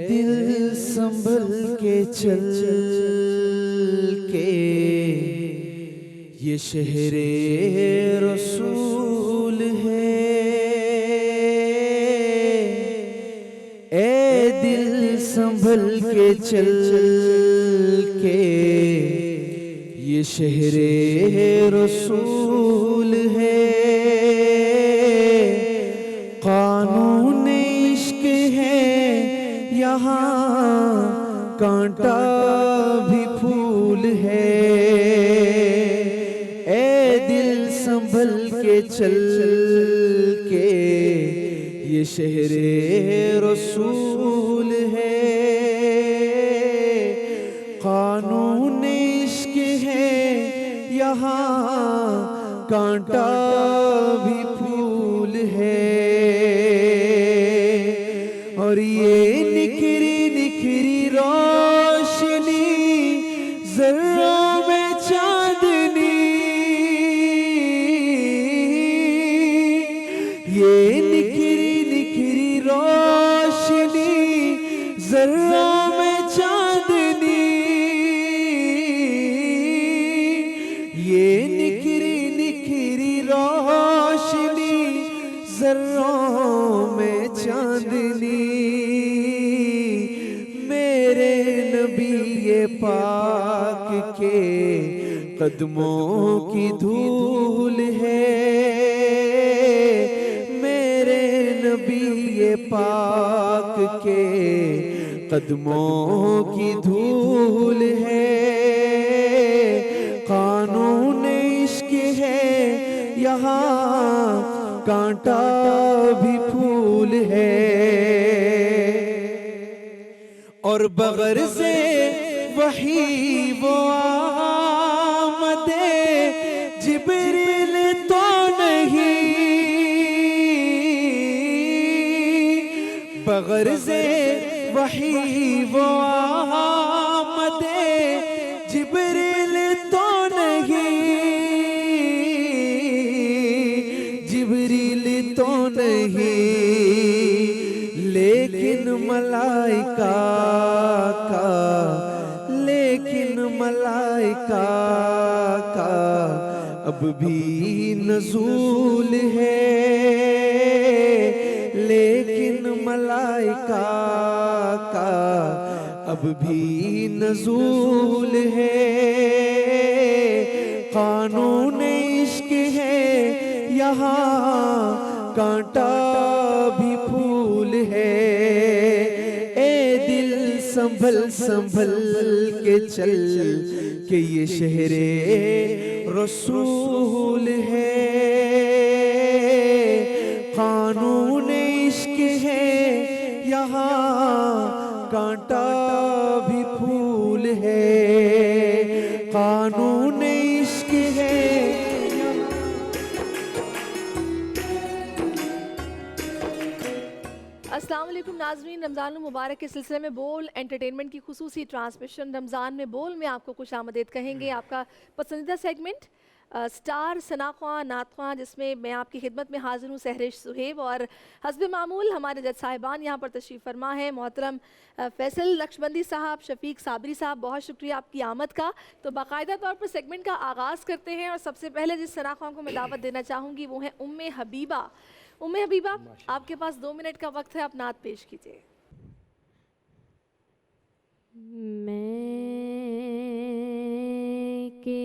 दिल संभल के चल के, ये शहरे रसूल है। ए दिल संभल के चल के, ये शहरे रसूल है। कानून इश्क है यहाँ, कांटा भी फूल है। ए दिल संभल के चल के, ये शहरे रसूल है। कानून इश्क है यहाँ, कांटा भी फूल है। और ये निखरी निखरी रोशनी, ज़र्रों में चांदनी, ये निखरी निखरी रोशनी, ज़र्रों में चांदनी, ये निखरी निखरी रोशनी, ज़र्रों में चांदनी। मेरे नबी ये पाक के कदमों की धूल है। मेरे नबी ये पाक के कदमों की धूल है। कानून इश्क है यहाँ, कांटा भी फूल है। और बग़र से वही वो आमदे जिब्रील तो नहीं, बग़र से वही वो आमदे जिब्रील तो नहीं, जिब्रील तो नहीं, लेकिन मलाइका का, लेकिन मलाइका का अब भी नज़ूल है। लेकिन मलाइका का अब भी नज़ूल है। कानून इश्क है यहाँ, कांटा भी फूल है। ए दिल संभल संभल के चल के, ये शहरे रसूल है। कानून इश्क है यहाँ, कांटा भी फूल है। कानून इश्क है। अस्सलाम वालेकुम नाज़रीन, रमज़ान मुबारक के सिलसिले में बोल एंटरटेनमेंट की खुसूसी ट्रांसमिशन रमज़ान में बोल में आपको खुश आमदीद कहेंगे। आपका पसंदीदा सेगमेंट स्टार सना ख्वां नात ख्वां, जिसमें मैं आपकी खिदमत में हाजिर हूँ सहरिश सुहेब। और हस्ब मामूल हमारे जज साहिबान यहाँ पर तशरीफ़ फरमा है, मोहतरम फैसल नक्शबंदी साहब, शफीक साबरी साहब, बहुत शुक्रिया आपकी आमद का। तो बाकायदा तौर पर सेगमेंट का आगाज़ करते हैं और सबसे पहले जिस सना ख्वां को मैं दावत देना चाहूँगी वो है उम्मे हबीबा। उम्मे हबीबा, आपके पास 2 मिनट का वक्त है, आप नात पेश कीजिए। मैं के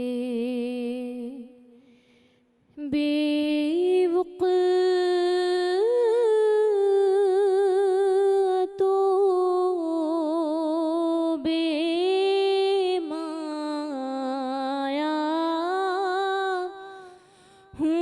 बेवक़्तो बेमाया हूँ,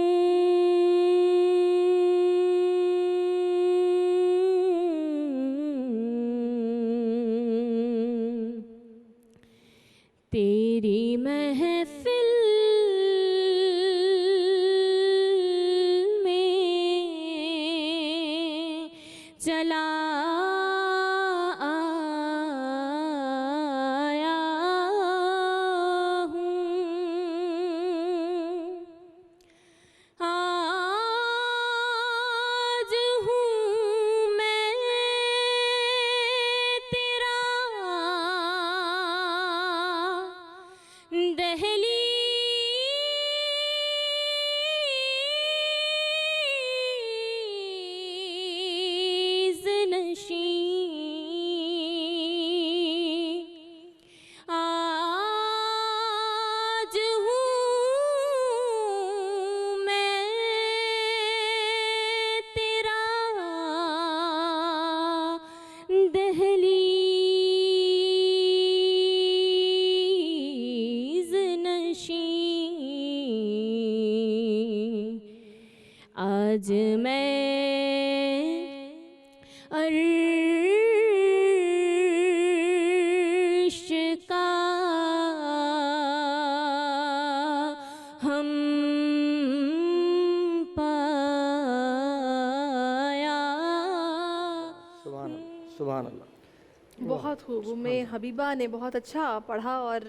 बहुत खूब। उम्मे हबीबा ने बहुत अच्छा पढ़ा और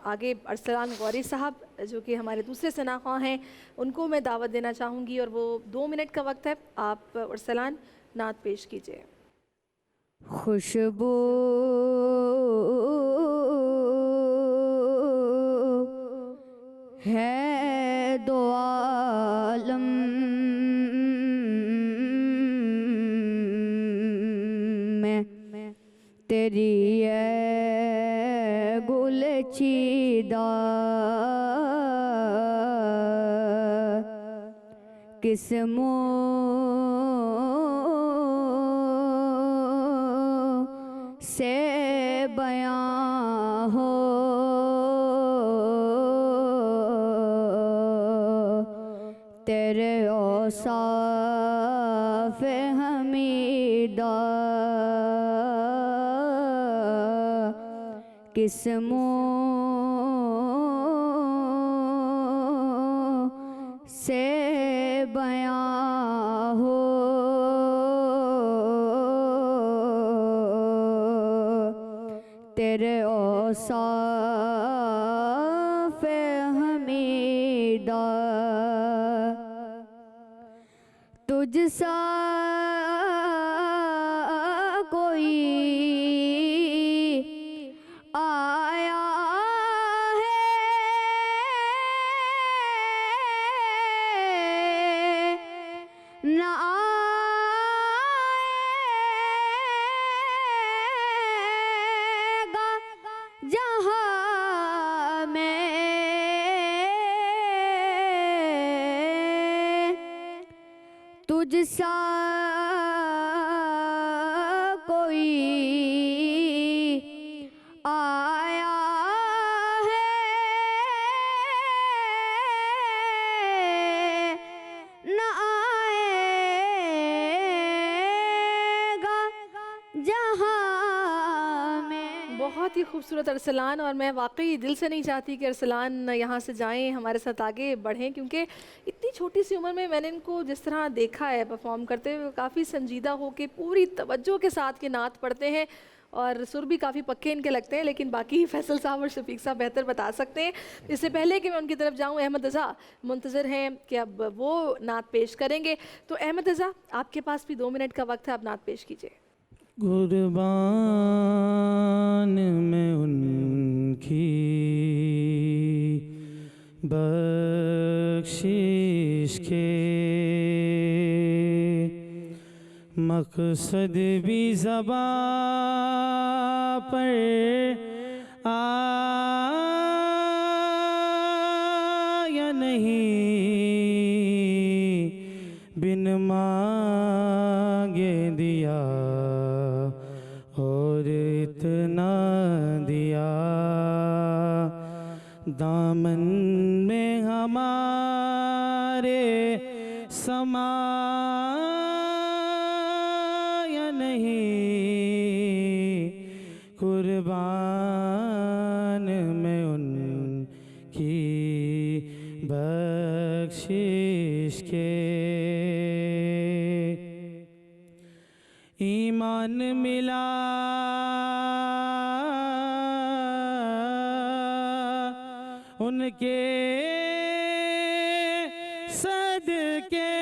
आगे अरसलान गौरी साहब जो कि हमारे दूसरे सना ख्वां हैं उनको मैं दावत देना चाहूँगी और वो 2 मिनट का वक्त है। आप अरसलान नात पेश कीजिए। खुशबू है दो आलम में तेरी है गुल चीदा किस्मों से बयां हो तेरे औसाफ हमीदा किस्मों से बयां हो तेरे औसाफ हमीदा तुझ सा कोई आया है न आएगा जहाँ में तुझ सा कोई आया है न आएगा जहाँ में। बहुत ही खूबसूरत अरसलान, और मैं वाकई दिल से नहीं चाहती कि अरसलान यहाँ से जाएं, हमारे साथ आगे बढ़ें, क्योंकि इतनी छोटी सी उम्र में मैंने इनको जिस तरह देखा है परफॉर्म करते हुए, काफ़ी संजीदा हो के पूरी तवज्जो के साथ के नात पढ़ते हैं और सुर भी काफ़ी पक्के इनके लगते हैं, लेकिन बाकी फैसल साहब और शफीक साहब बेहतर बता सकते हैं। इससे पहले कि मैं उनकी तरफ जाऊँ, अहमद रज़ा मुंतज़िर हैं कि अब वो नात पेश करेंगे। तो अहमद रज़ा, आपके पास भी 2 मिनट का वक्त है, आप नात पेश कीजिए। कुर्बान में उनकी बख्शिश के मकसद भी ज़बां पर आया नहीं, बिन मांगे दिया और इतना दिया, दामन में हमारे समाया नहीं, कुर्बान में उनकी बख्शिश के ईमान मिला उनके सदके,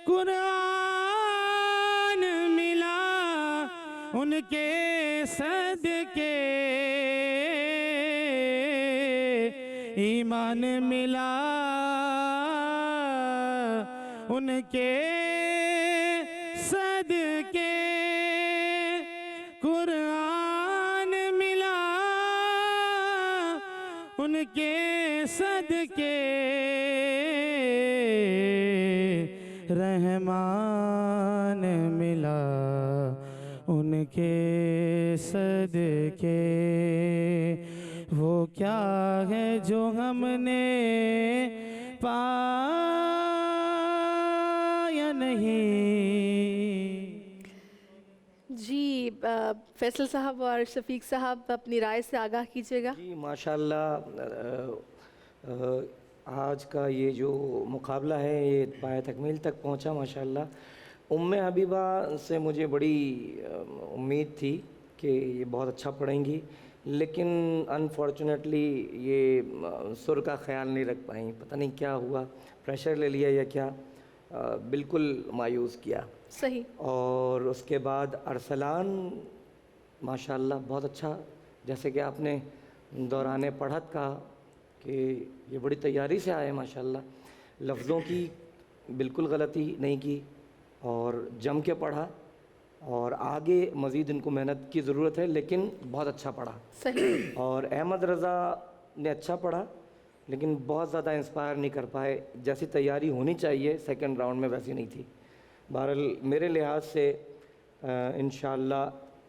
कुरान मिला उनके सदके, ईमान मिला उनके सदके, कुरान मिला उनके सदके, रहमान मिला उनके सदके। वो क्या है जो हमने पाया नहीं। जी फैसल साहब और शफीक साहब अपनी राय से आगाह कीजिएगा। जी माशाल्लाह, आज का ये जो मुकाबला है ये पाया तकमील तक पहुंचा माशाल्लाह। उम्मे हबीबा से मुझे बड़ी उम्मीद थी कि ये बहुत अच्छा पढ़ेंगी, लेकिन अनफॉर्चुनेटली ये सुर का ख्याल नहीं रख पाई। पता नहीं क्या हुआ, प्रेशर ले लिया या क्या, बिल्कुल मायूस किया। सही। और उसके बाद अरसलान माशाल्लाह बहुत अच्छा, जैसे कि आपने दौराने पढ़त कहा कि ये बड़ी तैयारी से आए माशाल्लाह, लफ्ज़ों की बिल्कुल गलती नहीं की और जम के पढ़ा, और आगे मज़ीद इनको मेहनत की ज़रूरत है, लेकिन बहुत अच्छा पढ़ा। सही। और अहमद रज़ा ने अच्छा पढ़ा, लेकिन बहुत ज़्यादा इंस्पायर नहीं कर पाए। जैसी तैयारी होनी चाहिए सेकंड राउंड में वैसी नहीं थी। बहरहाल मेरे लिहाज से इंशाअल्लाह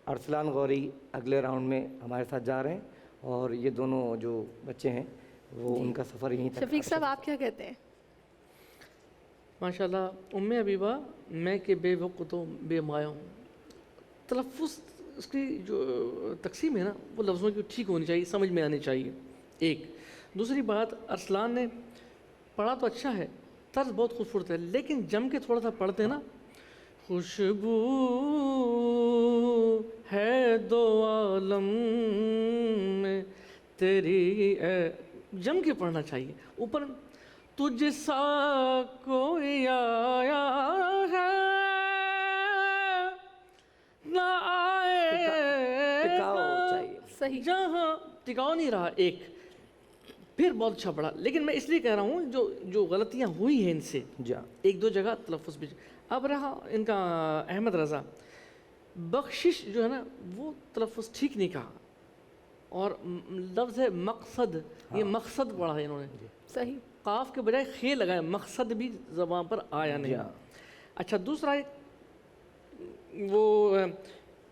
अरसलान गौरी अगले राउंड में हमारे साथ जा रहे हैं, और ये दोनों जो बच्चे हैं वो उनका सफ़र यहीं तक। शफीक साहब आप क्या कहते हैं? माशाल्लाह उम्मे हबीबा मैं के बेवक़्तो बेमाया हूँ। तलफ़ुज़ उसकी जो तकसीम है ना, वो लफ्ज़ों की ठीक होनी चाहिए, समझ में आनी चाहिए। एक दूसरी बात, अरसलान ने पढ़ा तो अच्छा है, तर्ज बहुत खूबसूरत है, लेकिन जम के थोड़ा सा पढ़ते हैं ना, खुशबू है दो आलम में तेरी, जम के पढ़ना चाहिए। ऊपर तुझसा कोई आया है ना आए, टिकाव चाहिए। सही। जहाँ टिकाव नहीं रहा। एक फिर बहुत अच्छा पढ़ा, लेकिन मैं इसलिए कह रहा हूँ जो जो गलतियाँ हुई हैं इनसे, जा एक दो जगह तलफ़ुज़ भी। अब रहा इनका अहमद रज़ा, बख्शिश जो है ना वो तलफ़ुज़ ठीक नहीं कहा, और लफ्ज़ है मकसद, ये मकसद पढ़ा है इन्होंने, सही। काफ के बजाय खे लगाया, मकसद भी ज़बान पर आया नहीं। अच्छा दूसरा एक वो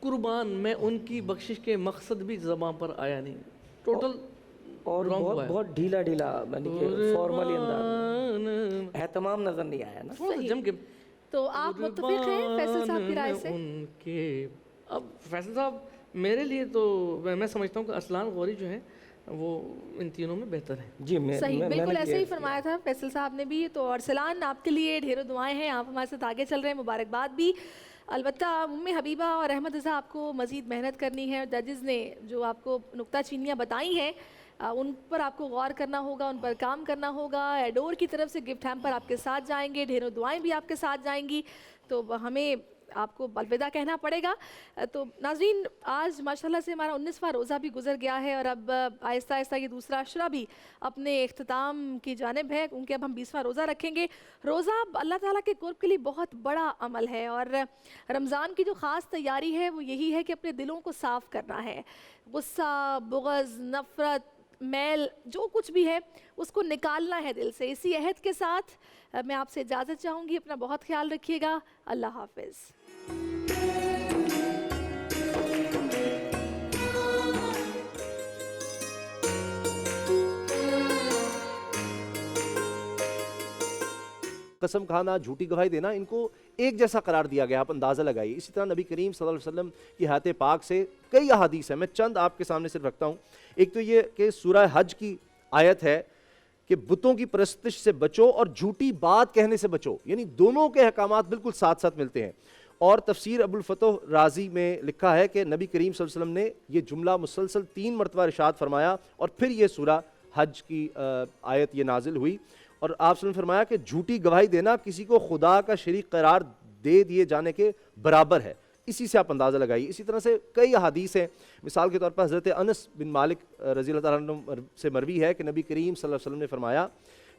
कुर्बान में उनकी बख्शिश के मकसद भी ज़बान पर आया नहीं, टोटल और wrong हुआ बहुत है। बहुत ढीला ढीला, यानी कि फॉर्मली अंदाज में एहतमाम नज़र नहीं आया ना। थोड़ा सा जम के। तो आप मुत्तफिक हैं फैसल साहब की राय से? उनके अब फैसल साहब मेरे लिए तो मैं समझता हूँ कि अरसलान गौरी जो है वो इन तीनों में बेहतर है। जी सही, बिल्कुल मैंने ऐसे ही किया। फरमाया था फैसल साहब ने भी। तो अरसलान आपके लिए ढेरों दुआएं हैं, आप हमारे साथ आगे चल रहे हैं, मुबारकबाद भी। अलबत्ता उम्मे हबीबा और अहमद रज़ा आपको मज़ीद मेहनत करनी है। जजेज़ ने जो आपको नुक्ता चीनियाँ बताई हैं उन पर आपको गौर करना होगा, उन पर काम करना होगा। एडोर की तरफ से गिफ्ट हैम्पर आपके साथ जाएंगे, ढेरों दुआएं भी आपके साथ जाएंगी, तो हमें आपको अलविदा कहना पड़ेगा। तो नाज़रीन आज माशाल्लाह से हमारा 19वां रोज़ा भी गुजर गया है, और अब आहिस्ता आहिस्ता ये दूसरा अशरा भी अपने इख्तिताम की जानिब है, क्योंकि अब हम 20वां रोज़ा रखेंगे। रोज़ा अल्लाह ताला के कुर्ब के लिए बहुत बड़ा अमल है, और रमज़ान की जो ख़ास तैयारी है वो यही है कि अपने दिलों को साफ़ करना है। गुस्सा, बुग़्ज़, नफ़रत, मैल, जो कुछ भी है उसको निकालना है दिल से। इसी अहद के साथ मैं आपसे इजाज़त चाहूँगी। अपना बहुत ख्याल रखिएगा। अल्लाह हाफ़िज़। कसम खाना, झूठी गवाही देना, इनको एक जैसा करार दिया गया, आप अंदाज़ा लगाइए। इसी तरह नबी करीम सल्लल्लाहु अलैहि वसल्लम की हयात पाक से कई अहादीस हैं, मैं चंद आपके सामने सिर्फ रखता हूँ। एक तो ये कि सूरह हज की आयत है कि बुतों की परस्तिश से बचो और झूठी बात कहने से बचो, यानी दोनों के अहकामात बिल्कुल साथ साथ मिलते हैं। और तफसीर अबुल फतह राजी में लिखा है कि नबी करीम सल्लल्लाहु अलैहि वसल्लम ने ये जुमला मुसलसल 3 मरतबा इरशाद फरमाया, और फिर ये सूरह हज की आयत ये नाजिल हुई, और आपने फरमाया कि झूठी गवाही देना किसी को खुदा का शरीक करार दे दिए जाने के बराबर है। इसी से आप अंदाज़ा लगाइए। इसी तरह से कई हदीस हैं, मिसाल के तौर पर हज़रत अनस बिन मालिक रज़ी अल्लाह ताला अन्हु से मरवी है कि नबी करीम सल्लल्लाहु अलैहि वसल्लम ने फरमाया,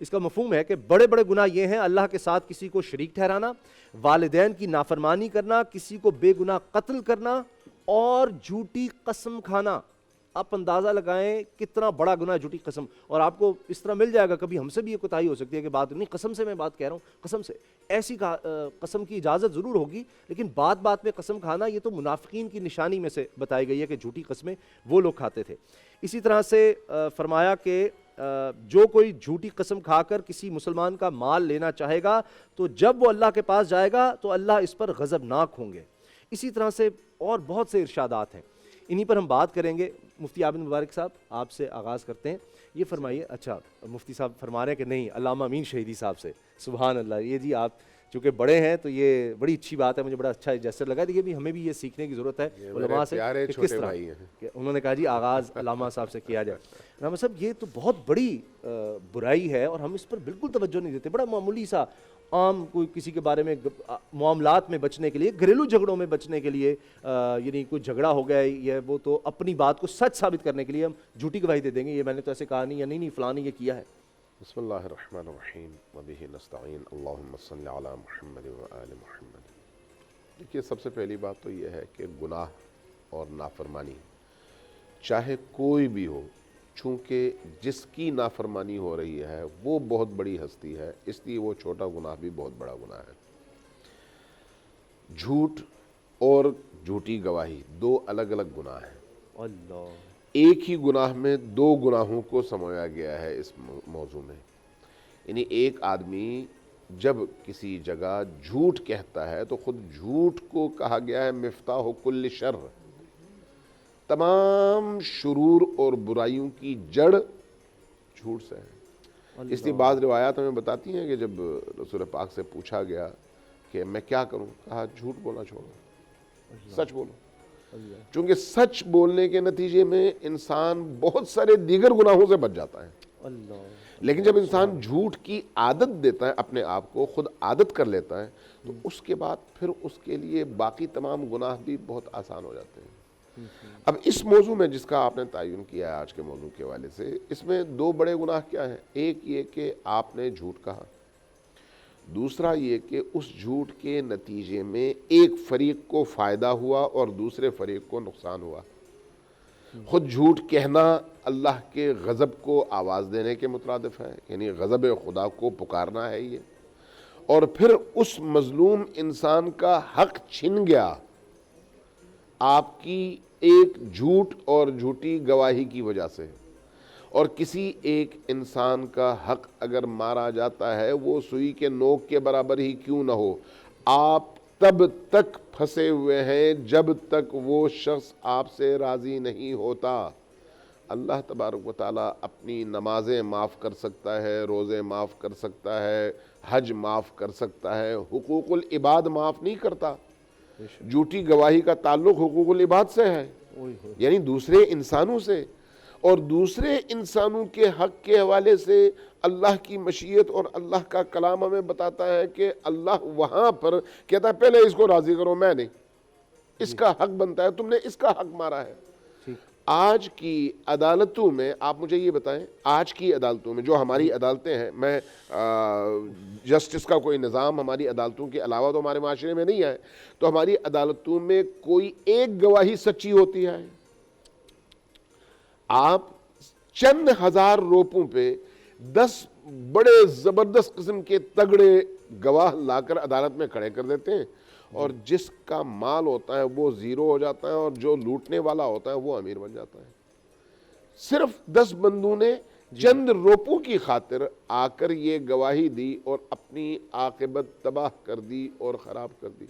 इसका मफ़हूम है कि बड़े बड़े गुनाह ये हैं अल्लाह के साथ किसी को शरीक ठहराना, वालिदैन की नाफरमानी करना, किसी को बेगुनाह कत्ल करना और झूठी कसम खाना। आप अंदाज़ा लगाएं कितना बड़ा गुनाह झूठी कसम। और आपको इस तरह मिल जाएगा, कभी हमसे भी ये कोताही हो सकती है कि बात नहीं, कसम से मैं बात कह रहा हूँ, कसम से। ऐसी कसम की इजाज़त ज़रूर होगी, लेकिन बात बात में कसम खाना ये तो मुनाफिकीन की निशानी में से बताई गई है कि झूठी कस्में वो लोग खाते थे। इसी तरह से फरमाया कि जो कोई झूठी कसम खाकर किसी मुसलमान का माल लेना चाहेगा तो जब वो अल्लाह के पास जाएगा तो अल्लाह इस पर गज़बनाक होंगे। इसी तरह से और बहुत से इरशादात हैं, इन्हीं पर हम बात करेंगे। मुफ्ती आबिद मुबारक साहब आपसे आगाज़ करते हैं, ये फरमाइए। अच्छा, मुफ्ती साहब फरमा रहे हैं कि नहीं, अल्लामा अमीन शहीदी साहब से। सुभान अल्लाह, ये जी आप चूँकि बड़े हैं तो ये बड़ी अच्छी बात है, मुझे बड़ा अच्छा जेस्चर लगा। देखिए भी हमें भी ये सीखने की ज़रूरत है उलमा से प्यारे कि छोटे किस तरह भाई हैं। कि उन्होंने कहा जी आगाज़ अल्लामा साहब से किया जाए। अल्लामा साहब ये तो बहुत बड़ी बुराई है और हम इस पर बिल्कुल तवज्जो नहीं देते। बड़ा मामूली सा आम कोई किसी के बारे में मामलात में बचने के लिए, घरेलू झगड़ों में बचने के लिए, यानी कोई झगड़ा हो गया ये वो तो अपनी बात को सच साबित करने के लिए हम झूठी गवाही दे देंगे, ये मैंने तो ऐसे कहा नहीं, या नहीं फ़लाँ ने ये किया है। बिस्मिल्लाहिर्रहमानिर्रहीम व बिही नस्तईन अल्लाहुम्मा सल्लि अला मुहम्मद व आलि मुहम्मद। देखिए, सबसे पहली बात तो ये है कि गुनाह और नाफरमानी चाहे कोई भी हो, चूँकि जिसकी नाफरमानी हो रही है वो बहुत बड़ी हस्ती है, इसलिए वो छोटा गुनाह भी बहुत बड़ा गुनाह है। झूठ और झूठी गवाही दो अलग अलग गुनाह हैं। अल्लाह, एक ही गुनाह में दो गुनाहों को समाया गया है इस मौजू में। यानी एक आदमी जब किसी जगह झूठ कहता है तो खुद झूठ को कहा गया है मिफ्ताह कुल्ल शर, तमाम शुरूर और बुराइयों की जड़ झूठ से है। इसलिए बाद रिवायात हमें बताती हैं कि जब रसूल पाक से पूछा गया कि मैं क्या करूं, कहा झूठ बोलना छोड़ो, सच बोलो। क्योंकि सच बोलने के नतीजे में इंसान बहुत सारे दीगर गुनाहों से बच जाता है। लेकिन जब इंसान झूठ की आदत देता है, अपने आप को खुद आदत कर लेता है, तो उसके बाद फिर उसके लिए बाकी तमाम गुनाह भी बहुत आसान हो जाते हैं। अब इस मौजू में जिसका आपने तायुन किया है आज के मौजू के हवाले से, इसमें दो बड़े गुनाह क्या हैं? एक ये कि आपने झूठ कहा, दूसरा ये कि उस झूठ के नतीजे में एक फरीक को फ़ायदा हुआ और दूसरे फरीक को नुकसान हुआ। खुद झूठ कहना अल्लाह के गज़ब को आवाज़ देने के मुतरादिफ है, यानी गज़ब खुदा को पुकारना है ये, और फिर उस मज़लूम इंसान का हक़ छिन गया आपकी एक झूठ और झूठी गवाही की वजह से। और किसी एक इंसान का हक़ अगर मारा जाता है, वो सुई के नोक के बराबर ही क्यों ना हो, आप तब तक फंसे हुए हैं जब तक वो शख्स आपसे राज़ी नहीं होता। अल्लाह तबारक व तआला अपनी नमाज़ें माफ़ कर सकता है, रोज़े माफ़ कर सकता है, हज माफ़ कर सकता है, हुकूकुल इबाद माफ़ नहीं करता। झूठी गवाही का ताल्लुक़ हुकूकुल इबाद से है, यानी दूसरे इंसानों से, और दूसरे इंसानों के हक़ के हवाले से अल्लाह की मशीयत और अल्लाह का कलाम हमें बताता है कि अल्लाह वहाँ पर कहता है पहले इसको राज़ी करो, मैं नहीं, इसका हक़ बनता है, तुमने इसका हक़ मारा है। आज की अदालतों में आप मुझे ये बताएं, आज की अदालतों में जो हमारी अदालतें हैं, मैं जस्टिस का कोई निज़ाम हमारी अदालतों के अलावा तो हमारे माशरे में नहीं है, तो हमारी अदालतों में कोई एक गवाही सच्ची होती है? आप चंद हजार रोपों पे 10 बड़े ज़बरदस्त किस्म के तगड़े गवाह लाकर अदालत में खड़े कर देते हैं, और जिसका माल होता है वो ज़ीरो हो जाता है और जो लूटने वाला होता है वो अमीर बन जाता है। सिर्फ 10 बंदों ने चंद रोपों की खातिर आकर ये गवाही दी और अपनी आक़िबत तबाह कर दी और ख़राब कर दी।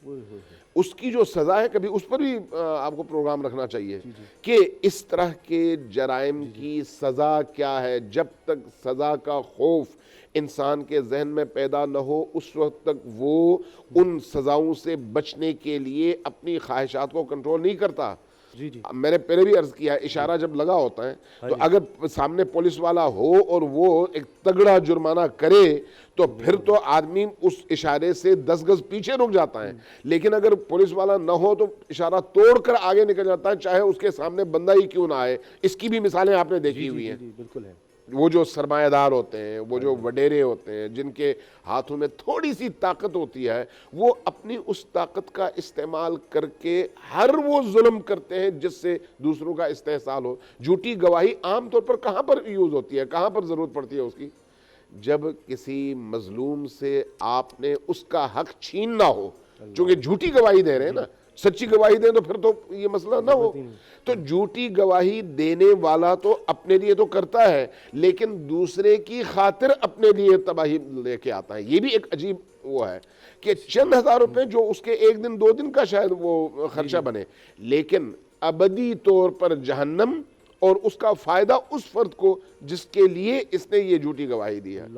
उसकी जो सज़ा है, कभी उस पर भी आपको प्रोग्राम रखना चाहिए कि इस तरह के जराइम की सज़ा क्या है। जब तक सज़ा का खौफ इंसान के जहन में पैदा न हो, उस वक्त तक वो उन सज़ाओं से बचने के लिए अपनी ख्वाहिशात को कंट्रोल नहीं करता। मैंने पहले भी अर्ज़ किया, इशारा जब लगा होता है तो अगर सामने पुलिस वाला हो और वो एक तगड़ा जुर्माना करे तो फिर तो आदमी उस इशारे से 10 गज पीछे रुक जाता है, लेकिन अगर पुलिस वाला ना हो तो इशारा तोड़कर आगे निकल जाता है, चाहे उसके सामने बंदा ही क्यों ना आए। इसकी भी मिसालें आपने देखी हुई हैं। बिल्कुल है। वो जो सरमायादार होते हैं, वो जो वडेरे होते हैं, जिनके हाथों में थोड़ी सी ताकत होती है, वो अपनी उस ताकत का इस्तेमाल करके हर वो जुल्म करते हैं जिससे दूसरों का इस्तेहसाल हो। झूठी गवाही आम तौर पर कहाँ पर यूज़ होती है, कहाँ पर ज़रूरत पड़ती है उसकी? जब किसी मजलूम से आपने उसका हक छीनना हो, क्योंकि झूठी गवाही दे रहे हैं ना, सच्ची गवाही दें तो फिर तो ये मसला ना हो। तो झूठी गवाही देने वाला तो अपने लिए तो करता है, लेकिन दूसरे की खातिर अपने लिए तबाही लेके आता है। ये भी एक अजीब वो है कि चंद हजार रुपए जो उसके एक दिन 2 दिन का शायद वो खर्चा बने, लेकिन अबदी तौर पर जहन्नम, और उसका फायदा उस फर्द को जिसके लिए इसने ये झूठी गवाही दी है।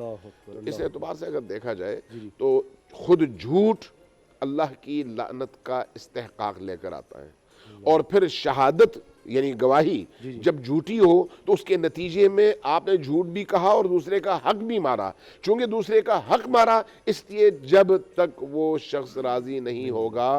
इस एतबार से अगर देखा जाए तो खुद झूठ अल्लाह की लानत का इस्तेहकाक लेकर आता है, और फिर शहादत यानी गवाही जब झूठी हो तो उसके नतीजे में आपने झूठ भी कहा और दूसरे का हक भी मारा। चूंकि दूसरे का हक मारा, इसलिए जब तक वो शख्स राजी नहीं होगा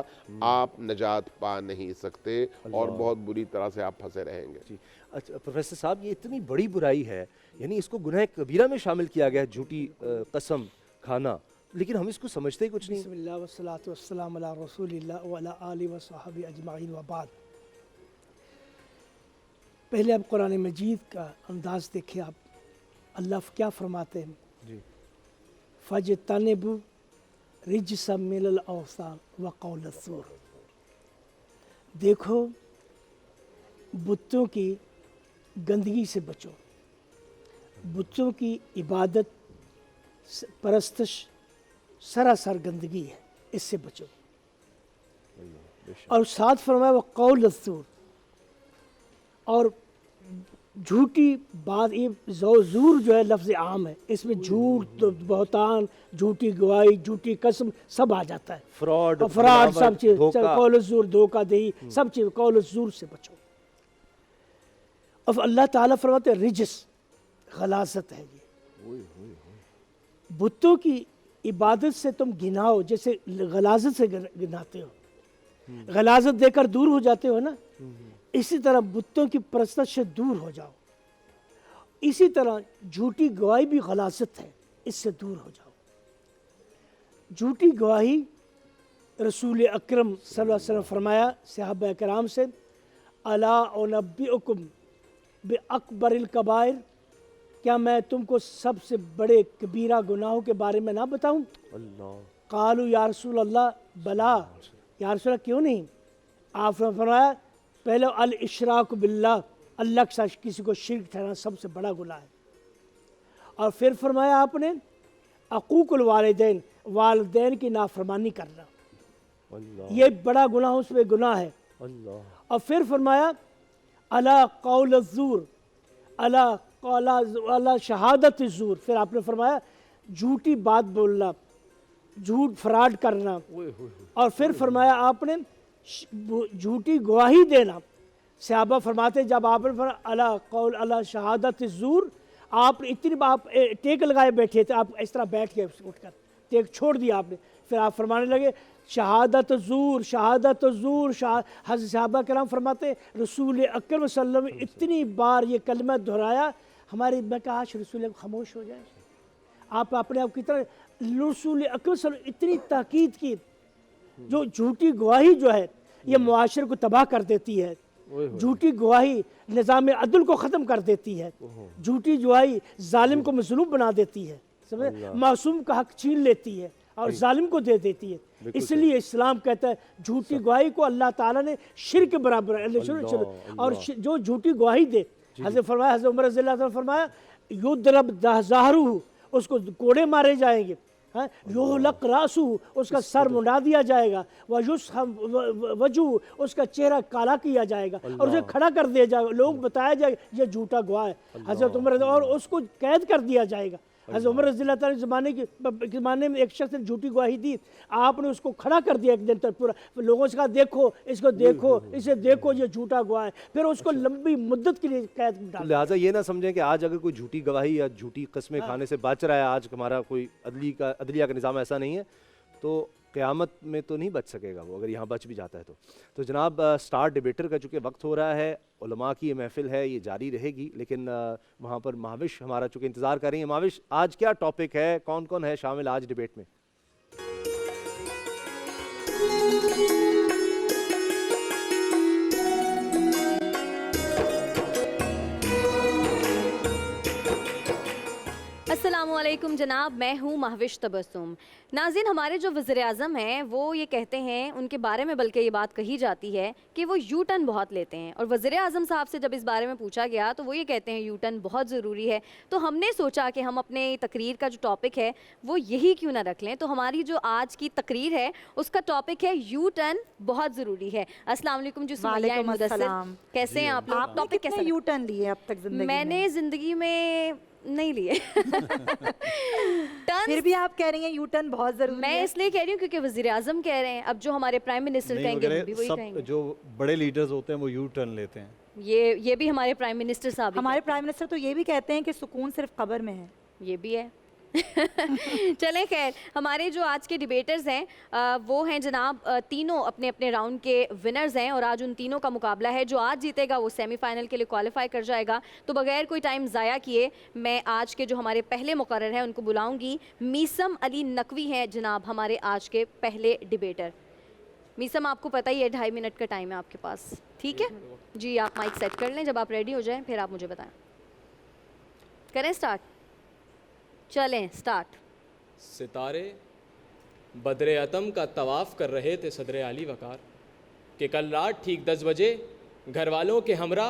आप नजात पा नहीं सकते और बहुत बुरी तरह से आप फंसे रहेंगे। जी अच्छा प्रोफेसर साहब, ये इतनी बड़ी बुराई है, यानी इसको गुनाह कबीरा में शामिल किया गया है, झूठी कसम खाना, लेकिन हम इसको समझते ही कुछ नहीं। बिस्मिल्लाह वस्सलातु वस्सलाम अला रसूलिल्लाह व अला आलिहि व सहाबी अजमाइन व बाद। पहले आप कुरान मजीद का अंदाज़ देखें, आप अल्लाह क्या फरमाते हैं जी। फजतनिबु रिजसम मिनल औसान व कौल ज़ूर। देखो बुतों की गंदगी से बचो, बुतों की इबादत परस्तश सरासर गंदगी है, इससे बचो। और साथ फरमाया वो कौल ज़ूर, और झूठी बात, ये ज़ूर जो है लफ्ज़ आम है, इसमें झूठ, बहतान, झूठी गवाही, झूठी कसम सब आ जाता है, फ्रॉड, सब चीज़, धोखा। कौल ज़ूर, धोखाधड़ी, सब चीज़ कौल ज़ूर से बचो। अब अल्लाह ताला फरमाते हैं रिजस, गलाजत है ये, बुतों की इबादत से तुम गिनाओ जैसे गलाजत से गिनाते हो, गलाजत देकर दूर हो जाते हो ना, इसी तरह बुतों की परस्तश से दूर हो जाओ। इसी तरह झूठी गवाही भी गलाजत है, इससे दूर हो जाओ। झूठी गवाही रसूल अकरम सल्लल्लाहु अलैहि वसल्लम फरमाया सहाबा कराम से, अला उनब्बिउकुम बि अकबरिल कबाइर, क्या मैं तुमको सबसे बड़े कबीरा गुनाहों के बारे में ना बताऊं? अल्लाह। कालू या रसूल अल्लाह, बला या रसूल अल्लाह, क्यों नहीं? आपने फरमाया पहले अल इशराक बिल्लाह, अल्लाह के साथ किसी को शिर्क ठहराना सबसे बड़ा गुनाह है। और फिर फरमाया आपने अकूकुल वालिदैन, वालिदैन की नाफरमानी करना, ये बड़ा गुनाह, उसमें गुनाह है। और फिर फरमाया अला कौल ज़ूर, अला शहादत ज़ूर, फिर आपने फरमाया झूठी बात बोलना, झूठ फ्रॉड करना। और फिर फरमाया आपने झूठी गवाही देना। सहाबा फरमाते जब आपने फरमाया अला कौल अला शहादत ज़ूर, आप इतनी आप टेक लगाए बैठे थे, आप इस तरह बैठ गए उठकर, टेक छोड़ दिया आपने, फिर आप फरमाने लगे शहादत ज़ूर, शहादत ज़ूर। हज़रत सहाबा कराम फरमाते रसूल अकरम सल्लल्लाहु अलैहि वसल्लम इतनी बार ये कलमा दोहराया, हमारी मैं कहा रसूल खामोश हो जाए। आप अपने आप की तरह रसूल अकरम सल्लल्लाहु अलैहि वसल्लम इतनी ताकीद की, जो झूठी गवाही जो है ये मुआशरे को तबाह कर देती है, झूठी गवाही निज़ाम अदल को ख़त्म कर देती है, झूठी गवाही जालिम को मज़लूम बना देती है, समझे, मासूम का हक छीन लेती है और जालिम को दे देती है। इसलिए इस्लाम कहता है झूठी गवाही को अल्लाह ताला ने शिर्क बराबर है। और जो झूठी गवाही दे, हज़रत फरमाया, हज़रत उमर रज़ियल्लाहु अन्हु फरमाया युद्रब दहज़ाहरुहु, उसको कोड़े मारे जाएंगे, युहलक रासु, उसका सर मुंडा दिया जाएगा, वजू, उसका चेहरा काला किया जाएगा और उसे खड़ा कर दिया जाएगा, लोग बताया जाएगा ये झूठा गवाह है हज़रत उमर, और उसको कैद कर दिया जाएगा। हज़रत उमर रज़ियल्लाहु ताला ज़माने में एक शख्स ने झूठी गवाही दी, आपने उसको खड़ा कर दिया एक दिन तक पूरा, लोगों से कहा देखो इसको, देखो इसे, देखो ये झूठा गवाह है, फिर उसको लंबी मुद्दत के लिए कैद में डाल। लिहाजा ये ना समझें कि आज अगर कोई झूठी गवाही या झूठी कस्में खाने से बच रहा है, आज हमारा कोई अदलिया का निज़ाम ऐसा नहीं है, तो क़यामत में तो नहीं बच सकेगा वो, अगर यहाँ बच भी जाता है तो जनाब स्टार डिबेटर का चूँकि वक्त हो रहा है, उलमा की ये महफ़िल है, ये जारी रहेगी, लेकिन वहाँ पर महाविश हमारा चूँकि इंतज़ार कर रही है। महाविश, आज क्या टॉपिक है, कौन कौन है शामिल आज डिबेट में? अस्सलामुअलैकुम जनाब, मैं हूँ महविश तबस्सुम। नाज़रीन, हमारे जो वज़ीर-ए-आज़म हैं वो ये कहते हैं, उनके बारे में बल्कि ये बात कही जाती है कि वो यू टर्न बहुत लेते हैं, और वज़ीर-ए-आज़म साहब से जब इस बारे में पूछा गया तो वो ये कहते हैं यू टर्न बहुत ज़रूरी है। तो हमने सोचा कि हम अपने तकरीर का जो टॉपिक है वो यही क्यों ना रख लें। तो हमारी जो आज की तकरीर है उसका टॉपिक है यू टर्न बहुत ज़रूरी है। अस्सलाम वालेकुम जी, सुमैया मुदस्सिर, कैसे हैं आप लोग? आपने कितने यू टर्न लिए अब तक ज़िंदगी में? मैंने ज़िंदगी में नहीं लिए। फिर भी आप कह रही हैं यू टर्न बहुत जरूरी मैं है। इसलिए कह रही हूँ क्योंकि वज़ीर आज़म कह रहे हैं, अब जो हमारे प्राइम मिनिस्टर नहीं कहेंगे हम वगैरह भी वही सब कहेंगे। जो बड़े लीडर्स होते हैं वो यू टर्न लेते हैं। ये भी हमारे प्राइम मिनिस्टर साहब ही हमारे प्राइम मिनिस्टर तो ये भी कहते हैं कि सुकून सिर्फ कब्र में है। ये भी है। चलें खैर, हमारे जो आज के डिबेटर्स हैं वो हैं जनाब तीनों अपने अपने राउंड के विनर्स हैं और आज उन तीनों का मुकाबला है। जो आज जीतेगा वो सेमीफाइनल के लिए क्वालिफाई कर जाएगा। तो बगैर कोई टाइम ज़ाया किए मैं आज के जो हमारे पहले मुकर्रर हैं उनको बुलाऊंगी। मीसम अली नकवी हैं जनाब हमारे आज के पहले डिबेटर। मीसम, आपको पता ही है 2.5 मिनट का टाइम है आपके पास, ठीक है जी? आप माइक सेट कर लें, जब आप रेडी हो जाएं फिर आप मुझे बताएं। करें स्टार्ट? चलें स्टार्ट। सितारे बदरे अतम का तवाफ़ कर रहे थे सदर आली वकार कि कल रात ठीक 10 बजे घर वालों के हमरा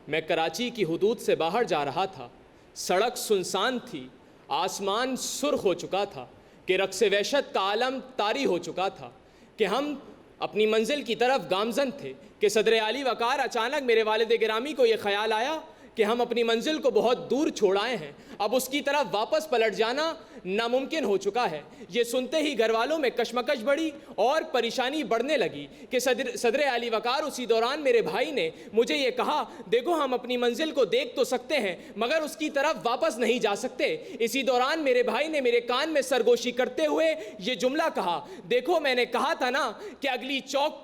मैं कराची की हुदूद से बाहर जा रहा था। सड़क सुनसान थी, आसमान सुर्ख हो चुका था कि रक्स वहशत का आलम तारी हो चुका था कि हम अपनी मंजिल की तरफ गामजन थे कि सदर आली वकार अचानक मेरे वालिद गिरामी को ये ख्याल आया कि हम अपनी मंजिल को बहुत दूर छोड़ आए हैं, अब उसकी तरफ वापस पलट जाना नामुमकिन हो चुका है। ये सुनते ही घर वालों में कशमकश बढ़ी और परेशानी बढ़ने लगी कि सदर आली वकार उसी दौरान मेरे भाई ने मुझे ये कहा, देखो हम अपनी मंजिल को देख तो सकते हैं मगर उसकी तरफ वापस नहीं जा सकते। इसी दौरान मेरे भाई ने मेरे कान में सरगोशी करते हुए ये जुमला कहा, देखो मैंने कहा था ना कि अगली चौक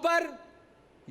पर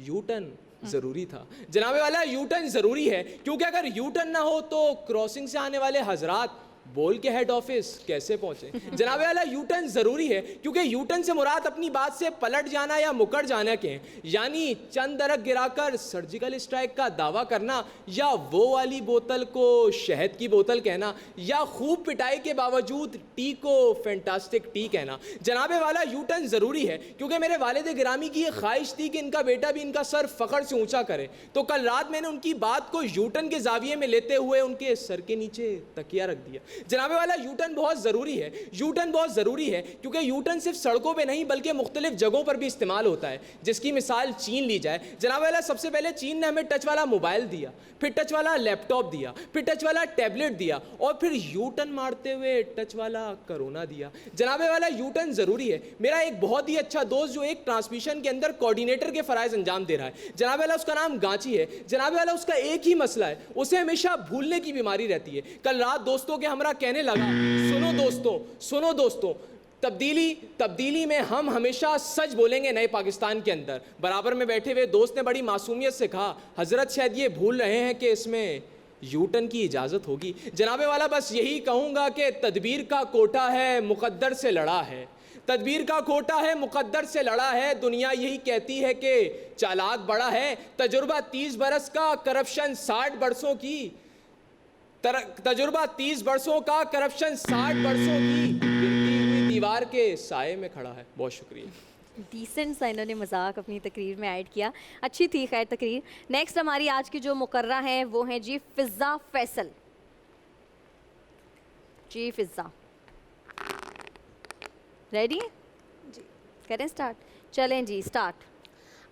यू टर्न ज़रूरी था। जनाबे वाला यू टर्न ज़रूरी है क्योंकि अगर यू टर्न ना हो तो क्रॉसिंग से आने वाले हजरात बोल के हेड ऑफिस कैसे पहुंचे। जनाबे वाला यू टर्न ज़रूरी है क्योंकि यू टर्न से मुराद अपनी बात से पलट जाना या मुकर जाना के, यानी चंद दरक गिराकर सर्जिकल स्ट्राइक का दावा करना या वो वाली बोतल को शहद की बोतल कहना या खूब पिटाई के बावजूद टी को फैंटास्टिक टी कहना। जनाबे वाला यू टर्न ज़रूरी है क्योंकि मेरे वालिद गिरामी की ये ख्वाहिश थी कि इनका बेटा भी इनका सर फ़ख्र से ऊँचा करे। तो कल रात मैंने उनकी बात को यू टर्न के जाविये में लेते हुए उनके सर के नीचे तकिया रख दिया। जनाबे वाला यू टर्न बहुत ज़रूरी है। यू टर्न बहुत ज़रूरी है क्योंकि यू टर्न सिर्फ सड़कों पे नहीं बल्कि मुख्तलिफ जगहों पर भी इस्तेमाल होता है। जिसकी मिसाल चीन ली जाए, जनाबे वाला सबसे पहले चीन ने हमें टच वाला मोबाइल दिया, फिर टच वाला लैपटॉप दिया, फिर टच वाला टैबलेट दिया और फिर यू टर्न मारते हुए टच वाला कोरोना दिया। जनाबे वाला यू टर्न ज़रूरी है। मेरा एक बहुत ही अच्छा दोस्त जो एक ट्रांसमिशन के अंदर कोऑर्डिनेटर के फ़राइज़ अंजाम दे रहा है, जनाबे वाला उसका नाम गांची है। जनाबे वाला उसका एक ही मसला है, उसे हमेशा भूलने की बीमारी रहती है। कल रात दोस्तों के हमरा कहने लगा, सुनो दोस्तों तब्दीली में हम हमेशा सच बोलेंगे नए पाकिस्तान के अंदर। बराबर में बैठे हुए दोस्त ने बड़ी मासूमियत से कहा, हजरत शायद ये भूल रहे हैं कि इसमें यू टर्न की इजाज़त होगी। जनाबे वाला बस यही कहूँगा कि तदबीर का कोटा है मुकद्दर से लड़ा है, तदबीर का खोटा है मुकद्दर से लड़ा है। दुनिया यही कहती है कि चालाक बड़ा है, तजुर्बा 30 बरस का, करप्शन 60 बरसों की, तजुर्बा 30 बरसों का, करप्शन 60 बरसों की, गिरती हुई दीवार के साए में खड़ा है। बहुत शुक्रिया। डिसेंट सा इन्होंने मजाक अपनी तकरीर में ऐड किया, अच्छी थी खैर तकरीर। नेक्स्ट हमारी आज की जो मुकर्रा हैं वो हैं जी फ़िज़ा फैसल। जी फ़िज़ा रेडी जी? करें स्टार्ट? चलें जी स्टार्ट।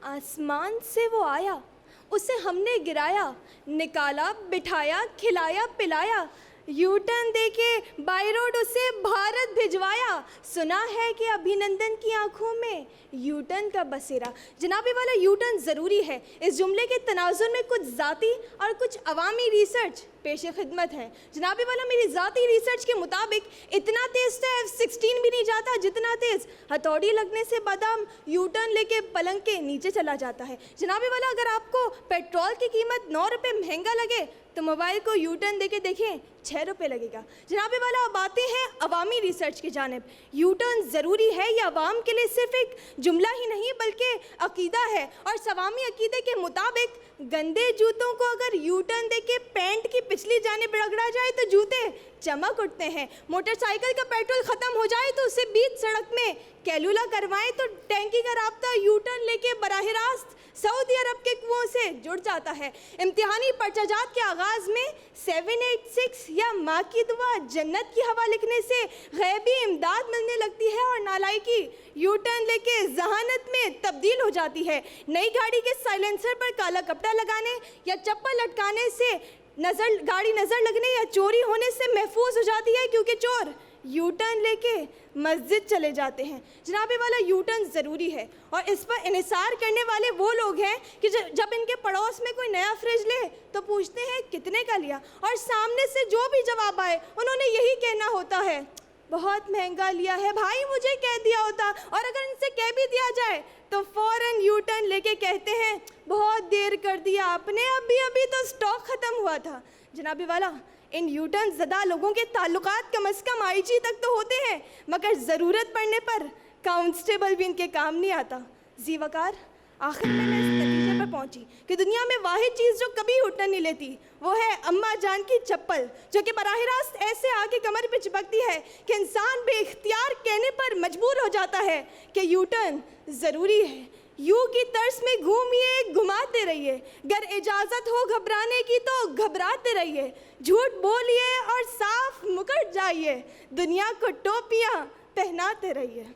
आसमान से वो आया, उसे हमने गिराया, निकाला, बिठाया, खिलाया, पिलाया, यू टर्न देके बाई रोड उसे भारत भिजवाया। सुना है कि अभिनंदन की आंखों में यू टर्न का बसेरा। जनाबे वाला यू टर्न ज़रूरी है। इस जुमले के तनाजुर में कुछ ज़ाती और कुछ अवामी रिसर्च पेश खिदमत है। जनाबे वाला मेरी ज़ाती रिसर्च के मुताबिक इतना तेज़ तो F-16 भी नहीं जाता जितना तेज़ हथौड़ी लगने से बादाम यू टर्न लेके पलंग के नीचे चला जाता है। जनाबे वाला अगर आपको पेट्रोल की कीमत 9 रुपये महंगा लगे तो मोबाइल को यू टर्न देके देखें 6 रुपये लगेगा। जनाबे वाला अब आते हैं अवामी रिसर्च की जानिब। यू टर्न ज़रूरी है, यह अवाम के लिए सिर्फ एक जुमला ही नहीं बल्कि अकीदा है और सवामी अकीदे के मुताबिक गंदे जूतों को अगर यू टर्न देके पैंट की पिछली जानिब रगड़ा जाए तो जूते चमक उठते हैं। मोटरसाइकिल का पेट्रोल ख़त्म हो जाए तो उसे बीच सड़क में कैलुला करवाएं तो टैंकी का रास्ता यू टर्न लेके बराह रास्त सऊदी अरब के कुओं से जुड़ जाता है। इम्तिहानी पर्चाजात के आगाज़ में 786 या माँ की दुआ जन्नत की हवा लिखने से गैबी इमदाद मिलने लगती है और नालायकी यू टर्न लेके जहानत में तब्दील हो जाती है। नई गाड़ी के साइलेंसर पर काला कपड़ा लगाने या चप्पल लटकाने से गाड़ी नज़र लगने या चोरी होने से महफूज हो जाती है, क्योंकि चोर यू टर्न लेके मस्जिद चले जाते हैं। जनाबे वाला यू टर्न ज़रूरी है, और इस पर इन्हिसार करने वाले वो लोग हैं कि जब इनके पड़ोस में कोई नया फ्रिज ले तो पूछते हैं कितने का लिया, और सामने से जो भी जवाब आए उन्होंने यही कहना होता है बहुत महंगा लिया है भाई, मुझे कह दिया होता। और अगर इनसे कह भी दिया जाए तो फ़ौरन यू टर्न लेके कहते हैं बहुत देर कर दिया आपने, अभी अभी तो स्टॉक ख़त्म हुआ था। जनाबे वाला, इन यू टर्न ज़दा लोगों के ताल्लुकात कम अज़ कम IG तक तो होते हैं, मगर ज़रूरत पड़ने पर कांस्टेबल भी इनके काम नहीं आता। जी वकार, आखिर में मैं इस नतीजे पर पहुंची कि दुनिया में वाहिद चीज़ जो कभी यू टर्न नहीं लेती वो है अम्मा जान की चप्पल, जो कि बराह रास्त ऐसे आके कमर पे चिपकती है कि इंसान बेइख्तियार कहने पर मजबूर हो जाता है कि यू टर्न ज़रूरी है। यू की तर्स में घूमिए, घुमाते रहिए, अगर इजाज़त हो घबराने की तो घबराते रहिए, झूठ बोलिए और साफ मुकर जाइए, दुनिया को टोपियाँ पहनाते रहिए।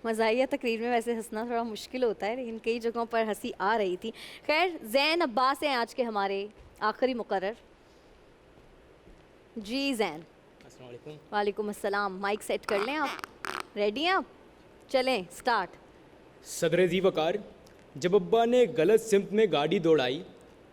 मज़ाहिया तकरीर में वैसे हंसना थोड़ा मुश्किल होता है, लेकिन कई जगहों पर हंसी आ रही थी। खैर, ज़ैन अब्बास हैं आज के हमारे आखिरी मुकर्रर। जी ज़ैन। अस्सलाम वालेकुम। वालेकुम अस्सलाम। माइक सेट कर लें आप, रेडी हैं आप? चलें स्टार्ट। सदर जी वकार, जब अब्बा ने गलत सिमत में गाड़ी दौड़ाई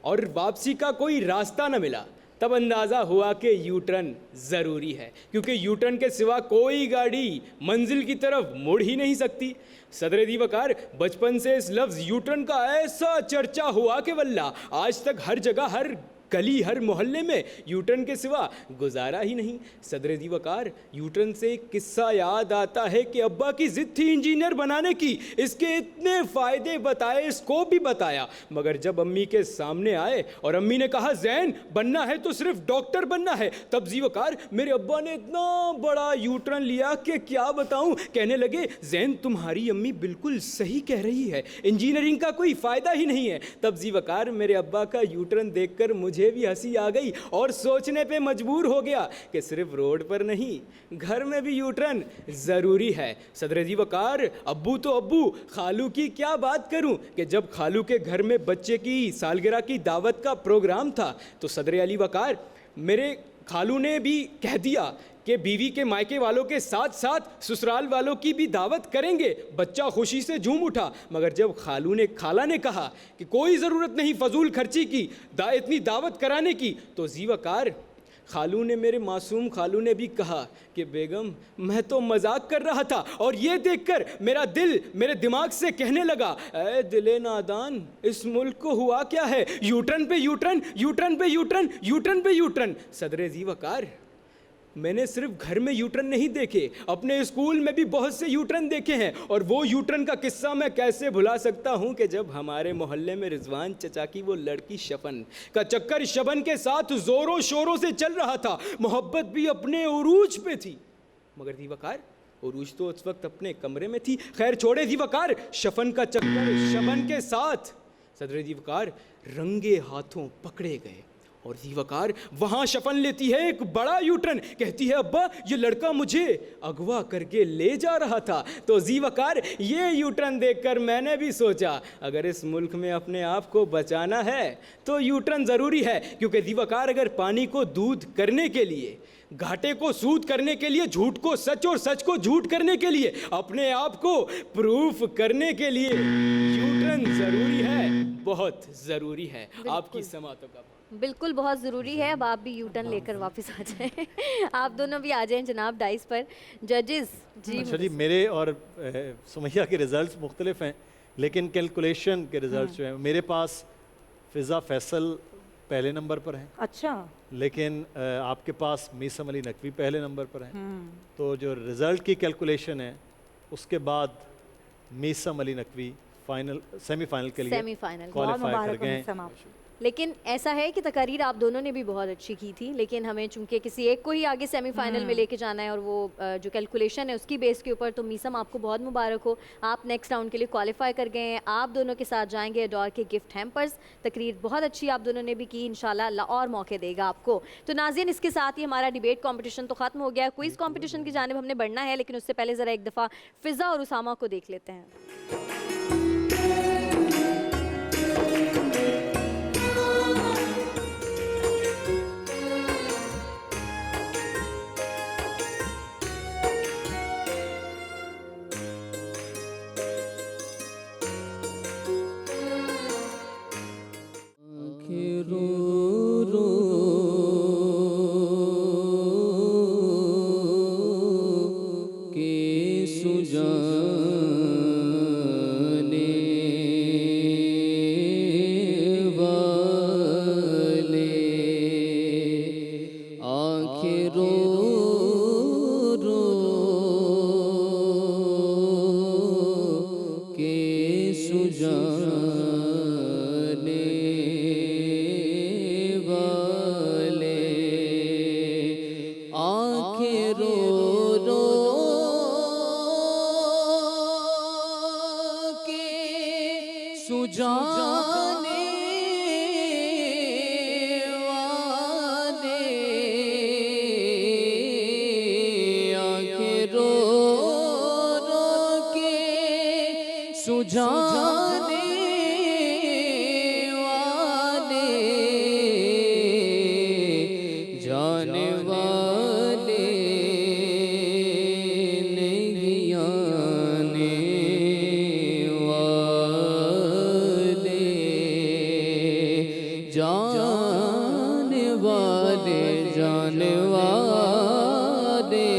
और वापसी का कोई रास्ता न मिला, तब अंदाज़ा हुआ कि यू टर्न ज़रूरी है, क्योंकि यू टर्न के सिवा कोई गाड़ी मंजिल की तरफ मुड़ ही नहीं सकती। सदर दी वकार, बचपन से इस लफ्ज़ यू टर्न का ऐसा चर्चा हुआ कि वल्ला आज तक हर जगह, हर गली, हर मोहल्ले में यू टर्न के सिवा गुजारा ही नहीं। सदर दी वकार, यू टर्न से एक किस्सा याद आता है कि अब्बा की ज़िद थी इंजीनियर बनाने की, इसके इतने फ़ायदे बताए, स्कोप भी बताया, मगर जब अम्मी के सामने आए और अम्मी ने कहा ज़ैन बनना है तो सिर्फ डॉक्टर बनना है, तब जी वकार मेरे अब्बा ने इतना बड़ा यू टर्न लिया कि क्या बताऊं। कहने लगे ज़ैन तुम्हारी अम्मी बिल्कुल सही कह रही है, इंजीनियरिंग का कोई फ़ायदा ही नहीं है। तब जी वकार मेरे अब्बा का यू टर्न देखकर मुझे भी हंसी आ गई और सोचने पे मजबूर हो गया कि सिर्फ रोड पर नहीं, घर में भी यू टर्न ज़रूरी है। सदर जी वकार, अब्बू तो अब्बू, खालू की क्या बात करूं कि जब खालू के घर में बच्चे की सालगिरह की दावत का प्रोग्राम था तो सदर अली वकार मेरे खालू ने भी कह दिया कि बीवी के मायके वालों के साथ साथ ससुराल वालों की भी दावत करेंगे। बच्चा खुशी से झूम उठा, मगर जब खाला ने कहा कि कोई ज़रूरत नहीं फजूल खर्ची की, इतनी दावत कराने की, तो जी वकार खालू ने, मेरे मासूम खालू ने भी कहा कि बेगम मैं तो मजाक कर रहा था, और ये देखकर मेरा दिल मेरे दिमाग से कहने लगा ऐ दिले नादान, इस मुल्क को हुआ क्या है, यू टर्न पे यू टर्न, यू टर्न पे यू टर्न, यू टर्न पे यू टर्न। सदर जी वकार, मैंने सिर्फ घर में यू टर्न नहीं देखे, अपने स्कूल में भी बहुत से यू टर्न देखे हैं, और वो यू टर्न का किस्सा मैं कैसे भुला सकता हूँ कि जब हमारे मोहल्ले में रिजवान चचा की वो लड़की शफन का चक्कर शबन के साथ ज़ोरों शोरों से चल रहा था, मोहब्बत भी अपने उरूज पे थी, मगर दीवकार उरूज तो उस वक्त अपने कमरे में थी। खैर छोड़े दीवकार, शफन का चक्कर शबन के साथ सदर दीवकार रंगे हाथों पकड़े गए, और दीवकार वहाँ शफन लेती है एक बड़ा यू टर्न, कहती है अब्बा ये लड़का मुझे अगवा करके ले जा रहा था। तो दीवकार ये यू टर्न देखकर मैंने भी सोचा अगर इस मुल्क में अपने आप को बचाना है तो यू टर्न ज़रूरी है, क्योंकि दीवकार अगर पानी को दूध करने के लिए, घाटे को सूद करने के लिए, झूठ को सच और सच को झूठ करने के लिए, अपने आप को प्रूफ करने के लिए यू टर्न ज़रूरी है, बहुत ज़रूरी है। आपकी समातों का बिल्कुल बहुत ज़रूरी है। अब आप भी यू टर्न लेकर वापस आ जाएं। आप दोनों भी आ जाएं जनाब डाइस पर। जजेस जी। अच्छा जी, मेरे और सुमैया के रिज़ल्ट्स मुख्तलिफ हैं, लेकिन कैलकुलेशन के रिज़ल्ट्स जो हैं, मेरे पास फ़िज़ा फैसल पहले नंबर पर हैं। अच्छा। लेकिन आपके पास मीसम अली नकवी पहले नंबर पर हैं। तो जो रिज़ल्ट की कैलकुलेशन है उसके बाद मीसम अली नकवी फाइनल सेमीफाइनल के लिए क्वालिफाई कर गए हैं। लेकिन ऐसा है कि तकारीर आप दोनों ने भी बहुत अच्छी की थी, लेकिन हमें चूंकि किसी एक को ही आगे सेमीफाइनल में लेके जाना है, और वो जो कैलकुलेशन है उसकी बेस के ऊपर, तो मीसम आपको बहुत मुबारक हो, आप नेक्स्ट राउंड के लिए क्वालिफाई कर गए हैं। आप दोनों के साथ जाएंगे अडोर के गिफ्ट हैम्पर्स। तकरीर बहुत अच्छी आप दोनों ने भी की, इंशाल्लाह अल्लाह और मौके देगा आपको। तो नाज़रीन, इसके साथ ही हमारा डिबेट कॉम्पिटिशन तो ख़त्म हो गया, क्विज़ कॉम्पिटिशन की जानिब हमने बढ़ना है, लेकिन उससे पहले ज़रा एक दफ़ा फ़िज़ा और उसामा को देख लेते हैं। सुजाने वाले आंखें रो रो के सुजाने वाले आंखें रो रो के सुजाने वाले जाने वाले नहीं आने वाले जाने वाले जाने वाले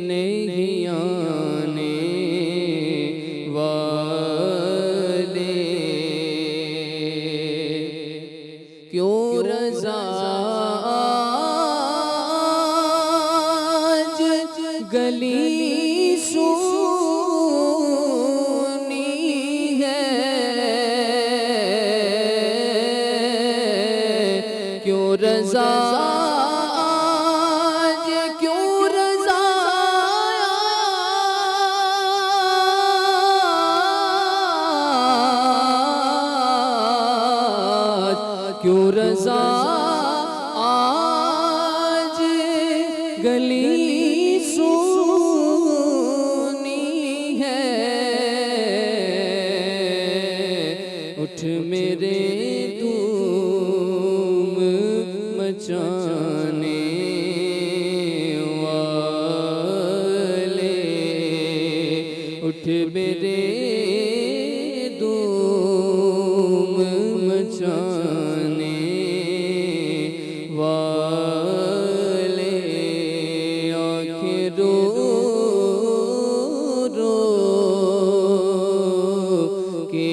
नहीं आने वाले क्यों रज़ा आज गली सुनी है क्यों रज़ा आज क्यों रज़ा आज क्यों रज़ा आज गली सुनी है उठ मेरे धूम मचाने वाले उठ मेरे धूम मचाने वाले आंखें रो रो के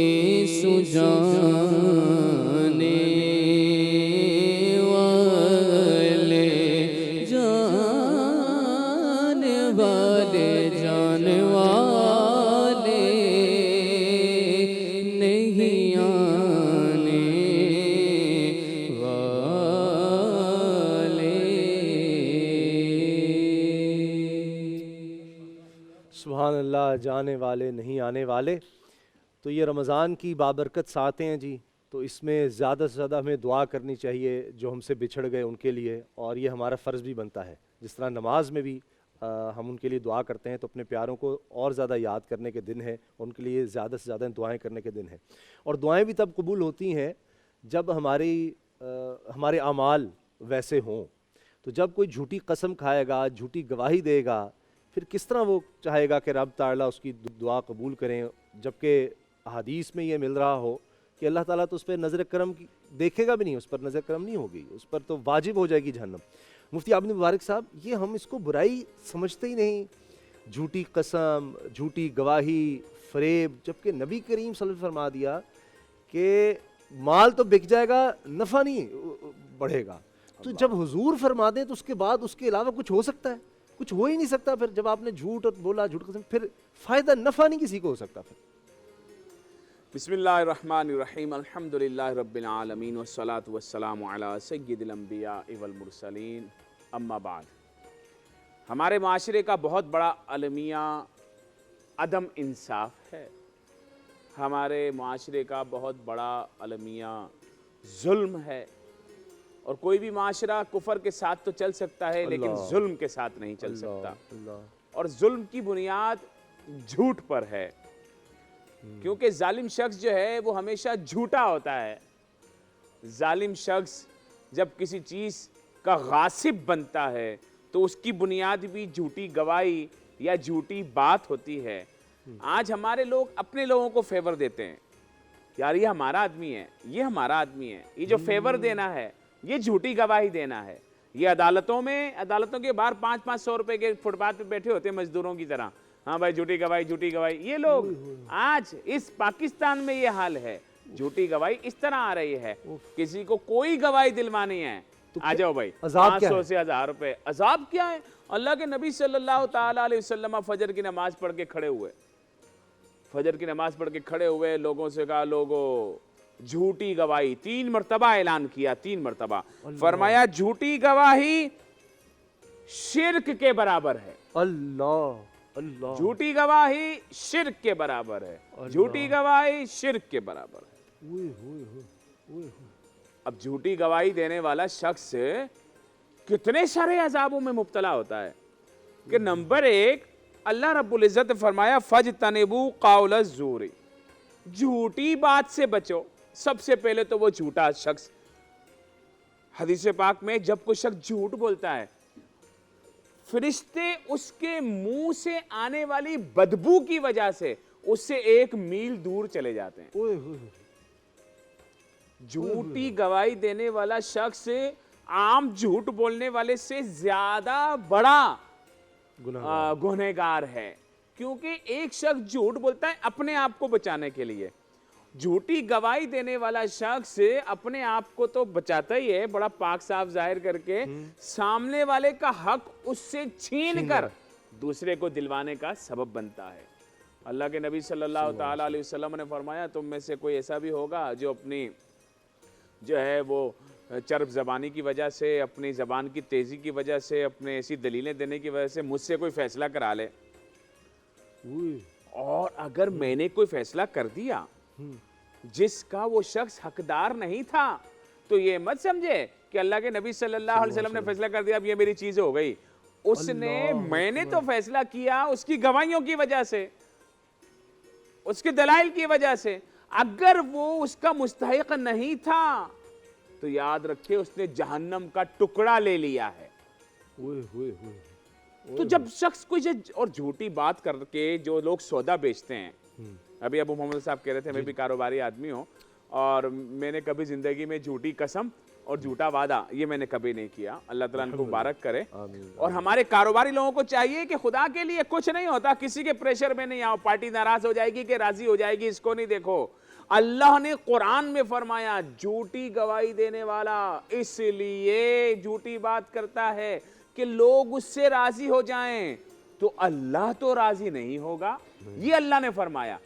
सुजाने वाले जाने वाले जाने वाले नहीं आने वाले सुभान अल्लाह, जाने वाले नहीं आने वाले। तो ये रमज़ान की बाबरकत सातें हैं जी, तो इसमें ज़्यादा से ज़्यादा हमें दुआ करनी चाहिए जो हमसे बिछड़ गए उनके लिए, और ये हमारा फ़र्ज़ भी बनता है। जिस तरह नमाज में भी हम उनके लिए दुआ करते हैं, तो अपने प्यारों को और ज़्यादा याद करने के दिन है, उनके लिए ज़्यादा से ज़्यादा दुआएं करने के दिन है। और दुआएं भी तब कबूल होती हैं जब हमारे अमाल वैसे हों। तो जब कोई झूठी कसम खाएगा, झूठी गवाही देगा, फिर किस तरह वो चाहेगा कि रब ताला उसकी दुआ कबूल करें, जबकि हदीस में ये मिल रहा हो कि अल्लाह ताला तो उस पर नज़र करम देखेगा भी नहीं, उस पर नज़र करम नहीं होगी, उस पर तो वाजिब हो जाएगी जहन्नम। मुफ्ती आबिद मुबारक साहब, ये हम इसको बुराई समझते ही नहीं, झूठी कसम, झूठी गवाही, फ़रेब, जबकि नबी करीम सल्लल्लाहु अलैहि वसल्लम फरमा दिया कि माल तो बिक जाएगा, नफ़ा नहीं बढ़ेगा। तो जब हुजूर फरमा दें तो उसके बाद उसके अलावा कुछ हो सकता है? कुछ हो ही नहीं सकता। फिर जब आपने झूठ और बोला, झूठ कसम, फिर फ़ायदा नफ़ा नहीं किसी को हो सकता। फिर बिस्मिल्लाहिर्रहमानिर्रहीम, अल्हम्दुलिल्लाहि रब्बिल आलमीन वस्सलातु वस्सलामु अला सय्यिदिल अंबिया वल मुरसलीन, अम्मा बाद। हमारे माशरे का बहुत बड़ा अलमिया अदम इंसाफ है। हमारे माशरे का बहुत बड़ा अलमिया जुल्म है। और कोई भी माशरा कुफर के साथ तो चल सकता है, लेकिन जुल्म के साथ नहीं चल सकता। और जुल्म की बुनियाद झूठ पर है, क्योंकि जालिम शख्स जो है वो हमेशा झूठा होता है। जालिम शख्स जब किसी चीज़ का गासिब बनता है तो उसकी बुनियाद भी झूठी गवाही या झूठी बात होती है। आज हमारे लोग अपने लोगों को फेवर देते हैं, यार ये हमारा आदमी है, ये हमारा आदमी है। ये जो फेवर देना है, ये झूठी गवाही देना है। ये अदालतों के बाहर 500-500 रुपए के फुटपाथ पे बैठे होते हैं मजदूरों की तरह। हाँ भाई, झूठी गवाही, झूठी गवाही। ये लोग आज इस पाकिस्तान में ये हाल है, झूठी गवाही इस तरह आ रही है। किसी को कोई गवाही दिलवानी है तो आ जाओ भाई, 500 से 1000 रुपए। अजाब क्या है? अल्लाह के नबी सल्लल्लाहु ताला अलैहि वसल्लम फजर की नमाज पढ़ के खड़े हुए, फजर की नमाज पढ़ के खड़े हुए, लोगों से कहा लोगों झूठी गवाही, 3 मरतबा ऐलान किया, 3 मरतबा फरमाया झूठी गवाही शिर्क के बराबर है। अल्लाह अल्लाह, झूठी गवाही शिर्क के बराबर है, झूठी गवाही शिर्क के बराबर है। अब झूठी गवाही देने वाला शख्स कितने सारे अजाबों में मुब्तला होता है कि नंबर 1 अल्लाह रब्बुल इज्जत फरमाया फजतनिबू कौल ज़ूरी, झूठी बात से बचो। सबसे पहले तो वो झूठा शख्स, हदीस पाक में जब कोई शख्स झूठ बोलता है, फरिश्ते उसके मुंह से आने वाली बदबू की वजह से उससे 1 मील दूर चले जाते हैं। झूठी गवाही देने वाला शख्स आम झूठ बोलने वाले से ज्यादा बड़ा गुनहगार है, क्योंकि एक शख्स झूठ बोलता है अपने आप को बचाने के लिए। झूठी गवाही देने वाला शख्स अपने आप को तो बचाता ही है, बड़ा पाक साफ जाहिर करके, सामने वाले का हक उससे छीन कर दूसरे को दिलवाने का सबब बनता है। अल्लाह के नबी सल्लल्लाहु ताला अलैहि वसल्लम ने फरमाया तुम में से कोई ऐसा भी होगा जो अपनी जो है वो चर्ब ज़बानी की वजह से, अपनी ज़बान की तेज़ी की वजह से, अपने ऐसी दलीलें देने की वजह से मुझसे कोई फ़ैसला करा ले, और अगर मैंने कोई फ़ैसला कर दिया जिसका वो शख्स हकदार नहीं था, तो ये मत समझे कि अल्लाह के नबी सल्लल्लाहु अलैहि वसल्लम ने फ़ैसला कर दिया अब ये मेरी चीज़ हो गई। उसने, मैंने तो फ़ैसला किया उसकी गवाहियों की वजह से, उसके दलाइल की वजह से। अगर वो उसका मुस्तहिक नहीं था तो याद रखिए उसने जहन्नम का टुकड़ा ले लिया है। तो जब शख्स कोई और झूठी बात करके जो लोग सौदा बेचते हैं, अभी अबू मोहम्मद साहब कह रहे थे मैं भी कारोबारी आदमी हूँ और मैंने कभी जिंदगी में झूठी कसम और झूठा वादा ये मैंने कभी नहीं किया, अल्लाह ताला इनको मुबारक करे। और हमारे कारोबारी लोगों को चाहिए कि खुदा के लिए कुछ नहीं होता, किसी के प्रेशर में नहीं आओ, पार्टी नाराज हो जाएगी कि राजी हो जाएगी इसको नहीं देखो। अल्लाह ने कुरान में फरमाया झूठी गवाही देने वाला इसलिए झूठी बात करता है कि लोग उससे राजी हो जाएं, तो अल्लाह तो राजी नहीं होगा, ये अल्लाह ने फरमाया।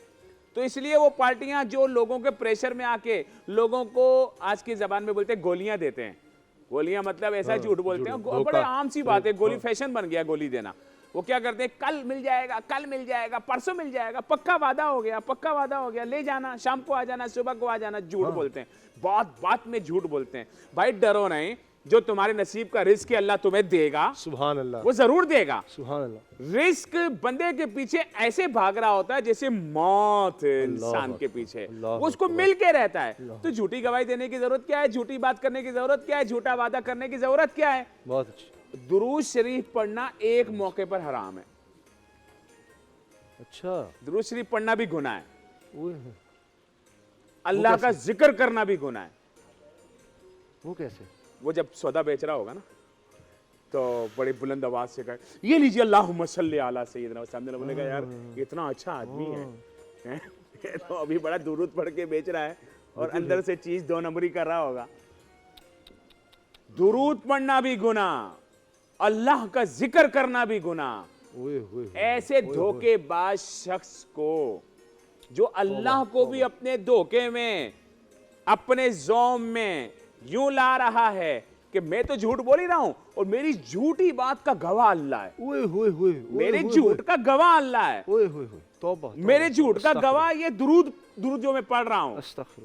तो इसलिए वो पार्टियां जो लोगों के प्रेशर में आके लोगों को आज की जबान में बोलते हैं गोलियां देते हैं, गोलियां मतलब ऐसा झूठ बोलते हैं, बड़े आम सी बात है, गोली फैशन बन गया गोली देना। वो क्या करते हैं, कल मिल जाएगा, कल मिल जाएगा, परसों मिल जाएगा, पक्का वादा हो गया, पक्का वादा हो गया, ले जाना, शाम को आ जाना, सुबह को आ जाना, झूठ बोलते हैं, बात बात में झूठ बोलते हैं। भाई डरो नहीं, जो तुम्हारे नसीब का रिस्क है अल्लाह तुम्हें देगा, सुभान अल्लाह, वो जरूर देगा, सुभान अल्लाह। रिस्क बंदे के पीछे ऐसे भाग रहा होता है जैसे मौत इंसान के पीछे, वो उसको मिल के रहता है। तो झूठी गवाही देने की जरूरत क्या है, झूठी बात करने की जरूरत क्या है, झूठा वादा करने की जरूरत क्या है? बहुत अच्छी। दुरूद शरीफ पढ़ना एक मौके पर हराम है। अच्छा, दुरूद शरीफ पढ़ना भी गुनाह है, अल्लाह का जिक्र करना भी गुनाह है। वो कैसे? वो जब सौदा बेच रहा होगा ना तो बड़ी बुलंद आवाज से कहे ये लीजिए अल्लाहुम्मा सल्ली अला सय्यिदना, सामने वाला बोलेगा यार इतना अच्छा आदमी है, तो अभी बड़ा दुरूद पढ़ के बेच रहा है और अंदर से चीज 2 नंबरी कर रहा होगा। दुरूद पढ़ना भी गुनाह, अल्लाह का जिक्र करना भी गुनाह। ऐसे धोखेबाज शख्स को जो अल्लाह को भी अपने धोखे में, अपने ज़ौम में यूं ला रहा है कि मैं तो झूठ बोल ही रहा हूं और मेरी झूठी बात का गवाह अल्लाह है, मेरे झूठ का गवाह अल्लाह है, मेरे झूठ का गवाह ये दुरूद जो मैं पढ़ रहा हूं,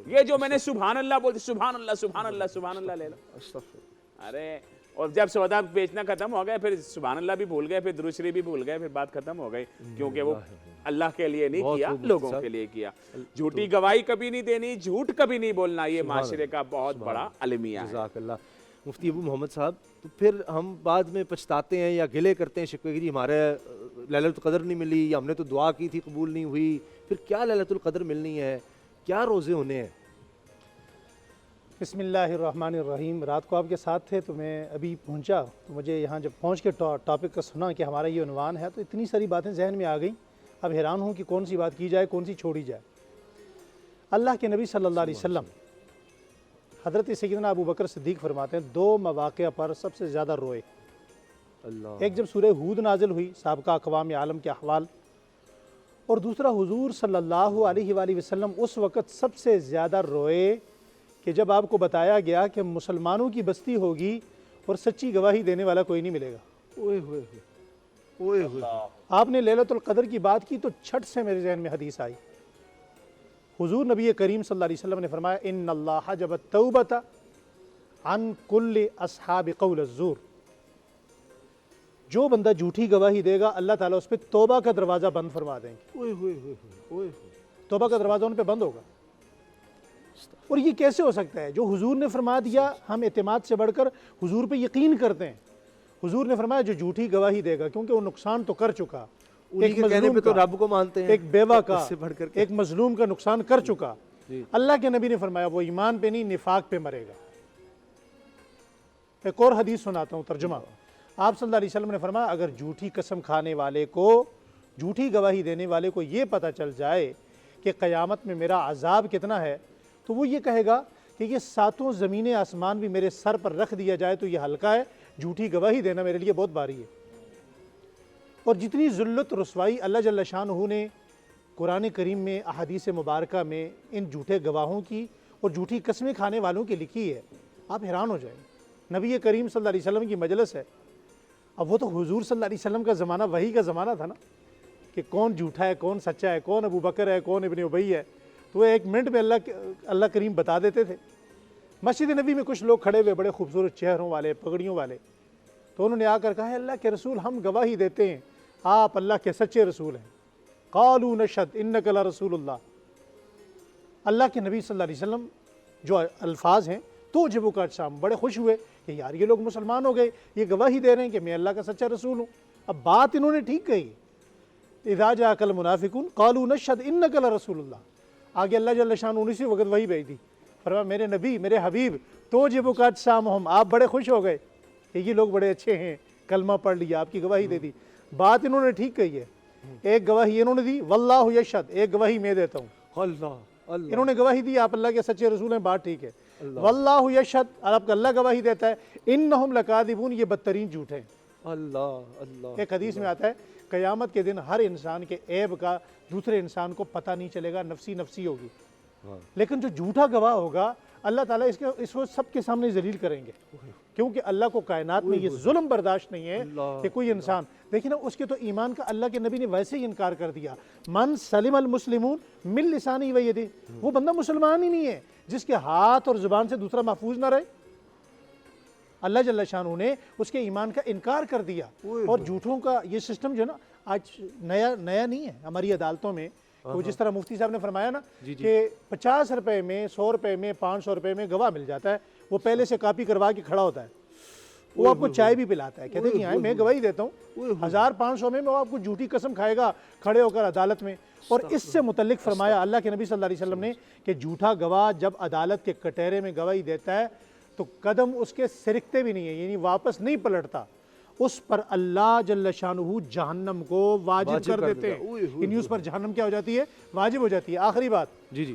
ये जो मैंने सुभान अल्लाह बोलते, सुभान अल्लाह सुभान अल्लाह सुभान अल्लाह ले लो। अरे और जब सौदा बेचना खत्म हो गया फिर सुभान अल्लाह भी भूल गए, फिर दुरूद शरीफ भी भूल गए, फिर बात खत्म हो गई, क्योंकि वो अल्लाह के लिए नहीं किया, लोगों के लिए किया। झूठी गवाही कभी नहीं देनी, झूठ कभी नहीं बोलना, ये माशरे का बहुत बड़ा अलमिया है। मुफ्ती अबू मोहम्मद साहब, तो फिर हम बाद में पछताते हैं या गिले करते हैं शिकवे कि जी हमारे लैलतुल क़द्र नहीं मिली, या हमने तो दुआ की थी कबूल नहीं हुई, फिर क्या लैलतुल क़द्र मिलनी है, क्या रोज़े होने हैं? बिस्मिल्लाहिर्रहमानिर्रहीम। रात को आपके साथ थे तो मैं अभी पहुंचा, तो मुझे यहाँ जब पहुँच के टॉपिक का सुना कि हमारा ये उन्वान है तो इतनी सारी बातें जहन में आ गई, अब हैरान हूँ कि कौन सी बात की जाए, कौन सी छोड़ी जाए। अल्लाह के नबी सल्लल्लाहु अलैहि वसल्लम हज़रत सैयदना अबू बकर सिद्दीक़ फरमाते हैं 2 मवाक़े पर सबसे ज़्यादा रोए। एक जब सूरह हूद नाजिल हुई, साबका अक़वाम आलम के अहवाल, और दूसरा हुजूर सल्लल्लाहु अलैहि वसल्लम उस वक़्त सबसे ज़्यादा रोए कि जब आपको बताया गया कि मुसलमानों की बस्ती होगी और सच्ची गवाही देने वाला कोई नहीं मिलेगा। ओए होए ओए होए, आपने लैलतुल क़द्र की बात की तो छठ से मेरे जहन में हदीस आई। हुजूर नबी करीम सल्लल्लाहु अलैहि वसल्लम ने फरमाया इन्नल्लाह जब तौबता अन कुल्लि अस्हाब क़ौल ज़ूर, जो बंदा झूठी गवाही देगा अल्लाह ताला उस पर तौबा का दरवाज़ा बंद फरमा देंगे। ओए होए होए होए, तौबा का दरवाज़ा उन पे बंद होगा। और ये कैसे हो सकता है? जो हुजूर ने फरमा दिया हम एतमाद से बढ़कर हुजूर पे यकीन करते हैं। हुजूर ने फरमाया जो झूठी गवाही देगा, क्योंकि वो नुकसान तो कर चुका, उन्हीं के कहने पे तो रब को मानते हैं, एक बेवा का, इससे बढ़कर के। एक मजलूम का नुकसान कर चुका। अल्लाह के नबी ने फरमाया वो ईमान पे नहीं निफाक पे मरेगा। एक और हदीस सुनाता हूँ तर्जुमा। आप सल्लल्लाहु अलैहि वसल्लम ने फरमाया अगर झूठी कसम खाने वाले को, झूठी गवाही देने वाले को ये पता चल जाए कि क़यामत में मेरा अजाब कितना है, तो वो ये कहेगा कि ये सातों ज़मीनें आसमान भी मेरे सर पर रख दिया जाए तो ये हल्का है, झूठी गवाही देना मेरे लिए बहुत भारी है। और जितनी ज़ुल्लत रसवाई अल्लाह जल्ल शानहू ने कुरान करीम में अहादीस मुबारका में इन झूठे गवाहों की और झूठी कस्में खाने वालों की लिखी है, आप हैरान हो जाएंगे। नबी करीम सल्लल्लाहु अलैहि वसल्लम की मजलिस है। अब वो तो हुजूर सल्लल्लाहु अलैहि वसल्लम का ज़माना वही का ज़माना था ना, कि कौन झूठा है, कौन सच्चा है, कौन अबू बकर है, कौन इब्ने उबई है, तो एक मिनट में अल्लाह करीम बता देते थे। मस्जिद नबी में कुछ लोग खड़े हुए बड़े खूबसूरत चेहरों वाले, पगड़ियों वाले, तो उन्होंने आकर कहा अल्लाह के रसूल हम गवाही देते हैं आप अल्लाह के सच्चे रसूल हैं। क़ालू नशहद इन्नका ला रसूलुल्लाह। अल्लाह के नबी सल्लल्लाहु अलैहि वसल्लम जो अल्फाज हैं तो जब का शाम बड़े खुश हुए कि यार ये लोग मुसलमान हो गए, ये गवाही दे रहे हैं कि मैं अल्लाह का सच्चा रसूल हूँ। अब बात इन्होंने ठीक कही, इज़ा जाअकल मुनाफिकून क़ालू नशहद इन्नका ला रसूलुल्लाह। आगे अल्लाह जल्ल शानहू उसी वक्त वही भेज दी, फरमाया मेरे नबी मेरे हबीब तो जब का शाम हम, आप बड़े खुश हो गए कि ये लोग बड़े अच्छे हैं, कलमा पढ़ लिया, आपकी गवाही दे दी। बात इन्होंने ठीक कही है। एक गवाही इन्होंने दी वल्लाहु यशहद, एक गवाही मैं देता हूँ। इन्होंने गवाही दी आप अल्लाह के सच्चे रसूल हैं, बात ठीक है। वल्लाहु यशहद, आपका अल्लाह गवाही देता है इन्नहुम लकादिबून, ये बदतरीन झूठ हैं। अल्लाह अल्लाह। एक हदीस में आता है क़यामत के दिन हर इंसान के ऐब का दूसरे इंसान को पता नहीं चलेगा, नफसी नफसी होगी। लेकिन जो झूठा गवाह होगा अल्लाह ताला इसको सबके सामने जलील करेंगे, क्योंकि अल्लाह को कायनात में ये जुल्म बर्दाश्त नहीं है कि कोई इंसान, देखिए ना उसके तो ईमान का अल्लाह के नबी ने वैसे ही इनकार कर दिया। मन सलिम अल मुस्लिमून मिल लिसानी व यदी, वो बंदा मुसलमान ही नहीं है जिसके हाथ और जुबान से दूसरा महफूज ना रहे। अल्लाह जल्ल शानहू ने उसके ईमान का इनकार कर दिया। और झूठों का ये सिस्टम जो है ना आज नया नहीं है हमारी अदालतों में। तो जिस तरह मुफ्ती साहब ने फरमाया ना कि 50 रुपए में, 100 रुपए में, 500 रुपए में गवाह मिल जाता है, वो पहले से कॉपी करवा के खड़ा होता है, वो आपको चाय भी पिलाता है, कहते हैं कि हाँ मैं गवाही देता हूँ, 1500 में वो आपको झूठी कसम खाएगा खड़े होकर अदालत में। और इससे मुतल्लिक फरमाया अल्लाह के नबी सल्लल्लाहु अलैहि वसल्लम ने कि झूठा गवाह जब अदालत के कटहरे में गवाही देता है तो कदम उसके सिरकते भी नहीं है, यानी वापस नहीं पलटता, उस पर अल्लाह जल्ल शानहू जहन्नम को वाजिब कर देते हैं। इन उस पर जहन्नम क्या हो जाती है? वाजिब हो जाती है। आखिरी बात,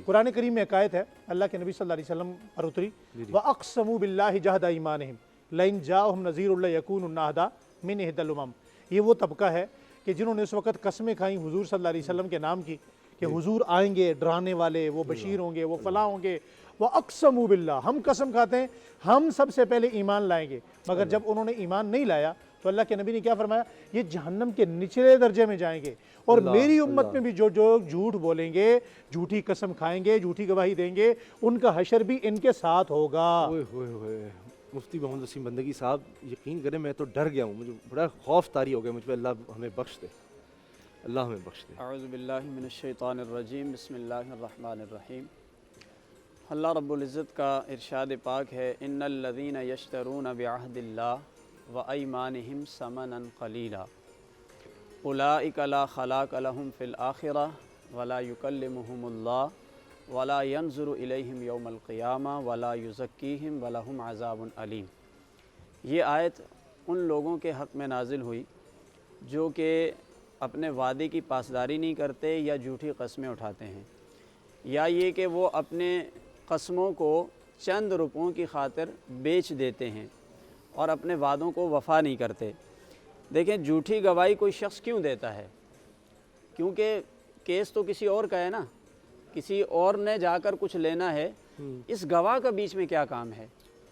कुरान करीम में एक आयत है अल्लाह के नबी सल्लल्लाहु अलैहि वसल्लम पर उतरी, व अक़समू बिल्लाहि जहदा ईमानिहिम लइन जाअहुम नज़ीरुन लयकूनुन अहदा मिन इहदल उमम। ये वो तबका है कि जिन्होंने उस वक़्त कस्में खाई हुजूर सल्लल्लाहु अलैहि वसल्लम के नाम की कि हुजूर आएंगे डराने वाले, वो बशीर होंगे, वो फलाह होंगे। वह अक़समू बिल्लाह, हम कसम खाते हैं हम सबसे पहले ईमान लाएंगे, मगर जब उन्होंने ईमान नहीं लाया तो अल्लाह के नबी ने क्या फरमाया? ये जहन्नम के निचले दर्जे में जाएंगे। और मेरी उम्मत में भी जो झूठ बोलेंगे, झूठी कसम खाएंगे, झूठी गवाही देंगे, उनका हशर भी इनके साथ होगा। मुफ्ती मोहम्मद वसीम बंदगी साहब, यकीन करें मैं तो डर गया हूँ, मुझे बड़ा खौफ तारी हो गया मुझ पर। अल्लाह हमें बख्श दे, अल्लाह हमें बख्श दे। अऊज़ु बिल्लाहि मिनश शैतानिर रजीम, बिस्मिल्लाहिर रहमानिर रहीम। अल्लाह रब्बुल इज़्ज़त का इरशाद पाक है, इन्नल लज़ीना यश्तरून बिअहदिल्लाह व अयमानिहिम समनन क़लीला उलाइका ला खलाक़ लहुम फ़िल आखिरह वला युकल्लिमुहुमुल्लाह वला यंज़ुरु इलैहिम यौमल क़ियामा वला युज़क्कीहिम वलहुम अज़ाबुन अलीम। ये आयत उन लोगों के हक़ में नाजिल हुई जो कि अपने वादे की पासदारी नहीं करते या झूठी कस्में उठाते हैं, या ये कि वो अपने कस्मों को चंद रुपयों की खातिर बेच देते हैं और अपने वादों को वफ़ा नहीं करते। देखें, झूठी गवाही कोई शख्स क्यों देता है? क्योंकि केस तो किसी और का है ना, किसी और ने जाकर कुछ लेना है, इस गवाह का बीच में क्या काम है,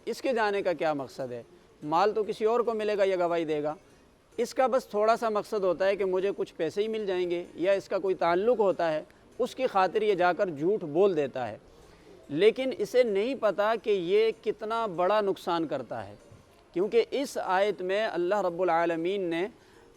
इसके जाने का क्या मकसद है? माल तो किसी और को मिलेगा या गवाही देगा, इसका बस थोड़ा सा मकसद होता है कि मुझे कुछ पैसे ही मिल जाएंगे या इसका कोई ताल्लुक़ होता है, उसकी खातिर ये जाकर झूठ बोल देता है। लेकिन इसे नहीं पता कि ये कितना बड़ा नुकसान करता है, क्योंकि इस आयत में अल्लाह रब्बुल आलमीन ने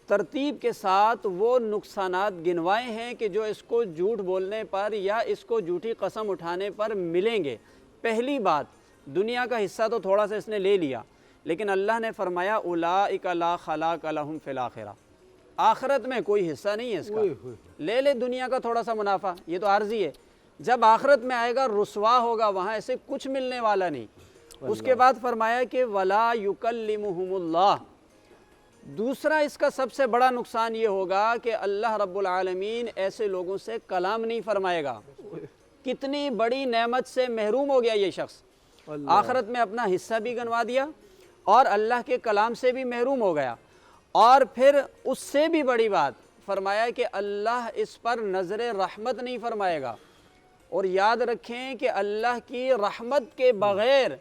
तरतीब के साथ वो नुकसानात गिनवाए हैं कि जो इसको झूठ बोलने पर या इसको झूठी कसम उठाने पर मिलेंगे। पहली बात, दुनिया का हिस्सा तो थोड़ा सा इसने ले लिया, लेकिन अल्लाह ने फरमाया उलाइका ला खलाक लहुम फिल आखिरा, आखिरत में कोई हिस्सा नहीं है इसका। ले ले दुनिया का थोड़ा सा मुनाफा, ये तो आर्जी है, जब आखिरत में आएगा रुसवा होगा, वहाँ ऐसे कुछ मिलने वाला नहीं। उसके बाद फरमाया कि वला युकल्लिमुहुमुल्लाह, दूसरा इसका सबसे बड़ा नुकसान ये होगा कि अल्लाह रब्बुल आलमीन ऐसे लोगों से कलाम नहीं फरमाएगा। कितनी बड़ी नेमत से महरूम हो गया ये शख्स, आखिरत में अपना हिस्सा भी गंवा दिया और अल्लाह के कलाम से भी महरूम हो गया। और फिर उससे भी बड़ी बात फरमाया कि अल्लाह इस पर नज़र रहमत नहीं फरमाएगा। और याद रखें कि अल्लाह की रहमत के बग़ैर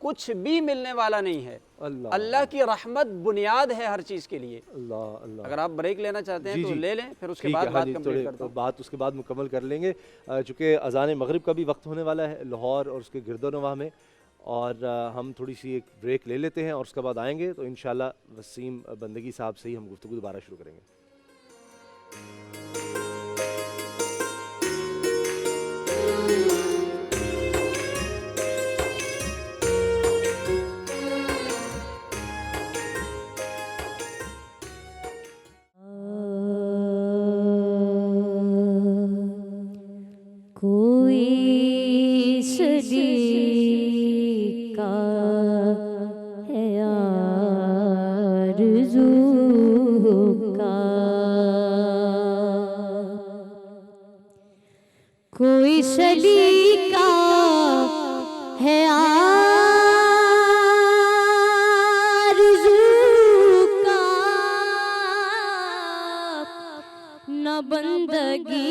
कुछ भी मिलने वाला नहीं है। अल्लाह की रहमत बुनियाद है हर चीज़ के लिए। अल्लाह। अगर आप ब्रेक लेना चाहते हैं तो ले लें, फिर उसके बाद बात कंप्लीट करता हूं। बात उसके बाद मुकम्मल कर लेंगे, चूँकि अज़ान मगरिब का भी वक्त होने वाला है लाहौर और उसके गिरदोनवाह में, और हम थोड़ी सी एक ब्रेक ले लेते हैं और उसके बाद आएंगे तो इंशाल्लाह वसीम बंदगी साहब से ही हम गुफ्तगू दोबारा शुरू करेंगे। कोई सदी का है आरज़ू का, कोई सदी का है आरज़ू का, न बंदगी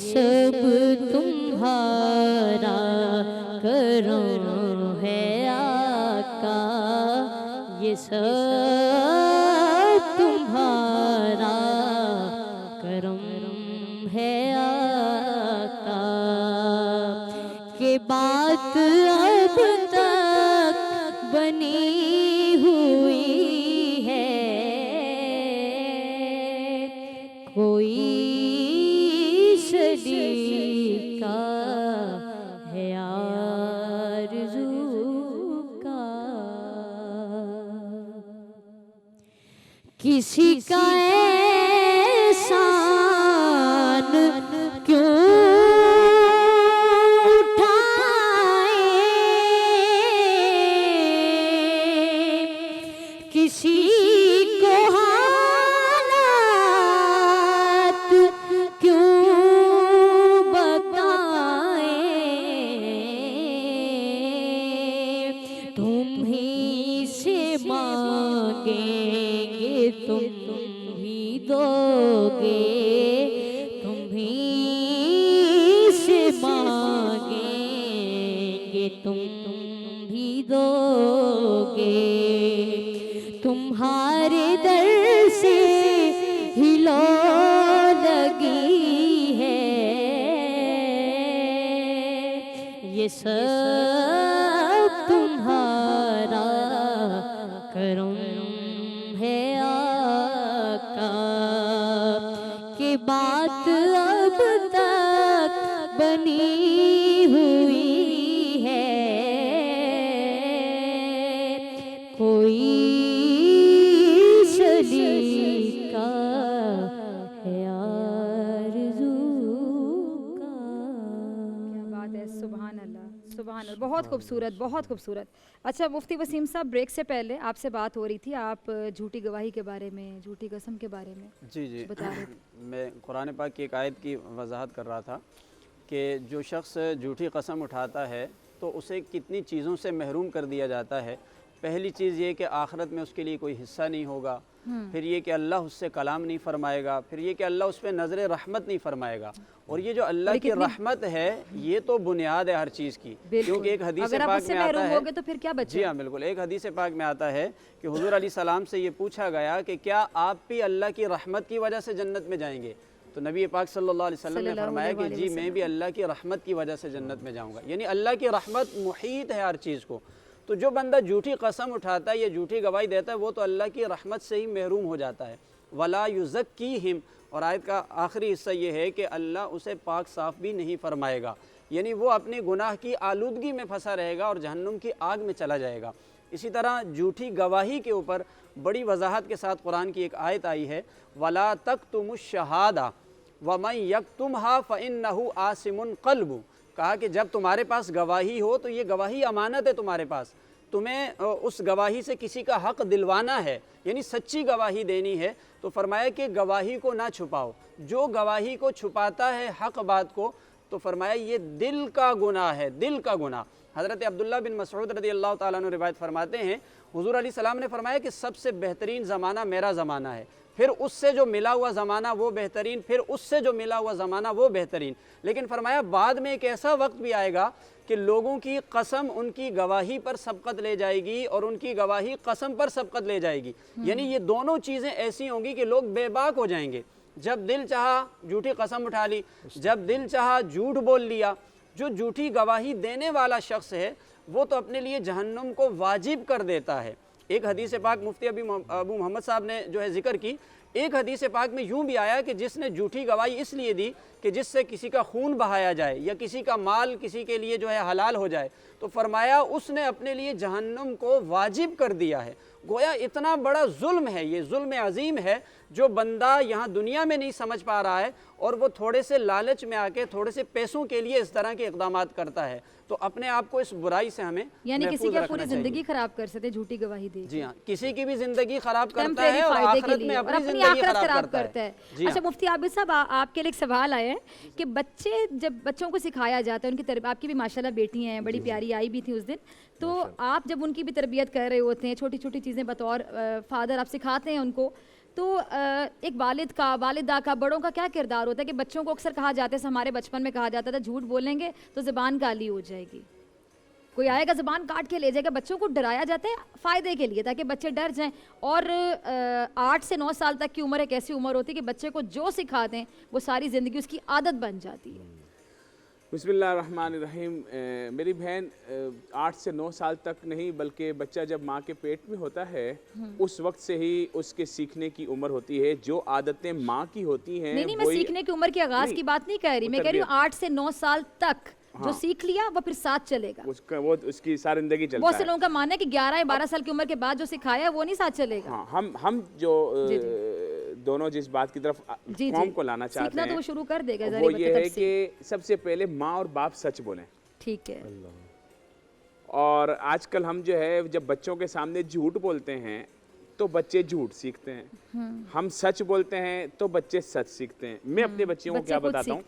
सब तुम्हारा करम है आका, ये सब तुम्हारा करम है आका, के बात अब तक बनी हुई है, कोई का है आरज़ू का, किसी का एहसान क्यों उठाए, किसी को हालात क्यों मांगेंगे तुम ही दोगे, तुम ही से मांगेंगे तुम ही दोगे, तुम्हारे दर से ही लो लगी है, ये सब तुम्हारा करम है आका, के बात अब तक बनी हुई है, कोई सलीका है आरज़ू का। क्या बात है, सुभान अल्लाह, सुभान अल्लाह, बहुत खूबसूरत, बहुत खूबसूरत। अच्छा मुफ्ती वसीम साहब, ब्रेक से पहले आपसे बात हो रही थी, आप झूठी गवाही के बारे में, झूठी कसम के बारे में जी बता रहे थे। मैं कुरान पाक की एक आयत की वजाहत कर रहा था कि जो शख्स झूठी कसम उठाता है तो उसे कितनी चीज़ों से महरूम कर दिया जाता है। पहली चीज़ ये कि आखिरत में उसके लिए कोई हिस्सा नहीं होगा, फिर ये कि अल्लाह उससे कलाम नहीं फरमाएगा, फिर ये कि अल्लाह उस पर नज़र रहमत नहीं फरमाएगा। और ये जो अल्लाह की रहमत है ये तो बुनियाद है हर चीज़ की, क्योंकि एक हदीस पाक में आता है तो फिर क्या बचे? जी हाँ बिल्कुल, एक हदीस पाक में आता है कि हुज़ूर अलैहिस्सलाम से ये पूछा गया कि क्या आप भी अल्लाह की रहमत की वजह से जन्नत में जाएंगे? तो नबी पाक सल्लल्लाहु अलैहि वसल्लम ने फरमाया कि जी मैं भी अल्लाह की रहमत की वजह से जन्नत में जाऊँगा। यानी अल्लाह की रहमत मुहीत है हर चीज़ को। तो जो बंदा झूठी कसम उठाता है या झूठी गवाही देता है वो तो अल्लाह की रहमत से ही महरूम हो जाता है। वला युज़क्कीहिम, और आयत का आखिरी हिस्सा ये है कि अल्लाह उसे पाक साफ़ भी नहीं फरमाएगा, यानी वो अपने गुनाह की आलूदगी में फंसा रहेगा और जहन्नुम की आग में चला जाएगा। इसी तरह झूठी गवाही के ऊपर बड़ी वजाहत के साथ कुरान की एक आयत आई है, वला तक्तुमुश शहादा वमन यक्तुमहा फ़इन्नहु आसिमुन क़ल्बु। कहा कि जब तुम्हारे पास गवाही हो तो ये गवाही अमानत है तुम्हारे पास, तुम्हें उस गवाही से किसी का हक़ दिलवाना है, यानी सच्ची गवाही देनी है। तो फरमाया कि गवाही को ना छुपाओ, जो गवाही को छुपाता है हक़ बात को तो फरमाया ये दिल का गुनाह है, दिल का गुनाह। हज़रत अब्दुल्ला बिन मसऊद रज़ियल्लाहु ताला अन्हु रिवायत फरमाते हैं हुज़ूर अलैहिस्सलाम ने फरमाया कि सबसे बेहतरीन ज़माना मेरा ज़माना है, फिर उससे जो मिला हुआ ज़माना वो बेहतरीन, फिर उससे जो मिला हुआ ज़माना वो बेहतरीन। लेकिन फरमाया बाद में एक ऐसा वक्त भी आएगा कि लोगों की कसम उनकी गवाही पर सबकत ले जाएगी और उनकी गवाही कसम पर सबकत ले जाएगी। यानी ये दोनों चीज़ें ऐसी होंगी कि लोग बेबाक हो जाएंगे। जब दिल चाहा झूठी कसम उठा ली, जब दिल चाहा झूठ बोल लिया। जो झूठी गवाही देने वाला शख्स है वो तो अपने लिए जहन्नुम को वाजिब कर देता है। एक हदीस पाक मुफ्ती अबू मोहम्मद साहब ने जो है जिक्र की, एक हदीस पाक में यूं भी आया कि जिसने झूठी गवाही इसलिए दी कि जिससे किसी का खून बहाया जाए या किसी का माल किसी के लिए जो है हलाल हो जाए, तो फरमाया उसने अपने लिए जहन्नुम को वाजिब कर दिया है। गोया इतना बड़ा जुल्म है, ये जुल्म अजीम है जो बंदा यहाँ दुनिया में नहीं समझ पा रहा है और वो थोड़े से लालच में आके थोड़े से पैसों के लिए इस तरह के इक़दामात करता है। तो अपने आप को इस बुराई से हमें यानी किसी की पूरी जिंदगी खराब कर सकते झूठी गवाही दे। जी हाँ, किसी की भी जिंदगी खराब करता है और आखिरत में अपनी जिंदगी खराब करता है। अच्छा मुफ्ती आबिद साहब आपके लिए एक सवाल आया है कि बच्चे जब बच्चों को सिखाया जाता है, उनकी तरबियत, आपकी भी माशाल्लाह बेटी हैं, बड़ी प्यारी आई भी थी उस दिन, तो आप जब उनकी भी तरबियत कर रहे होते हैं, छोटी छोटी चीज़ें बतौर फादर आप सिखाते हैं उनको, तो एक वालिद का, वालिदा का, बड़ों का क्या किरदार होता है कि बच्चों को अक्सर कहा जाता है, हमारे बचपन में कहा जाता था झूठ बोलेंगे तो ज़बान काली हो जाएगी, कोई आएगा ज़बान काट के ले जाएगा। बच्चों को डराया जाता है फ़ायदे के लिए ताकि बच्चे डर जाएं। और 8 से 9 साल तक की उम्र एक ऐसी उम्र होती है कि बच्चे को जो सिखा दें वो सारी ज़िंदगी उसकी आदत बन जाती है। बिस्मिल्लाहिर्रहमानिर्रहीम। मेरी बहन 8 से 9 साल तक नहीं बल्कि बच्चा जब माँ के पेट में होता है उस वक्त से ही उसके सीखने की उम्र होती है। जो आदतें माँ की होती हैं नहीं, मैं सीखने की उम्र के आगाज़ की बात नहीं कह रही, मैं कह रही हूँ 8 से 9 साल तक जो सीख लिया वो फिर साथ चलेगा, वो उसकी सारी जिंदगी चलता है। बहुत से लोगों का मानना है कि 11 या 12 साल की उम्र के बाद जो सिखाया वो नहीं साथ चलेगा। हाँ, हम जो दोनों जिस बात की तरफ कौम को लाना चाहते हैं तो वो शुरू कर देगा, वो ये है कि सबसे पहले माँ और बाप सच बोलें। ठीक है। और आजकल हम जो है जब बच्चों के सामने झूठ बोलते हैं तो बच्चे झूठ सीखते हैं, हम सच बोलते हैं तो बच्चे सच सीखते हैं। मैं अपने बच्चियों को क्या बताता हूँ,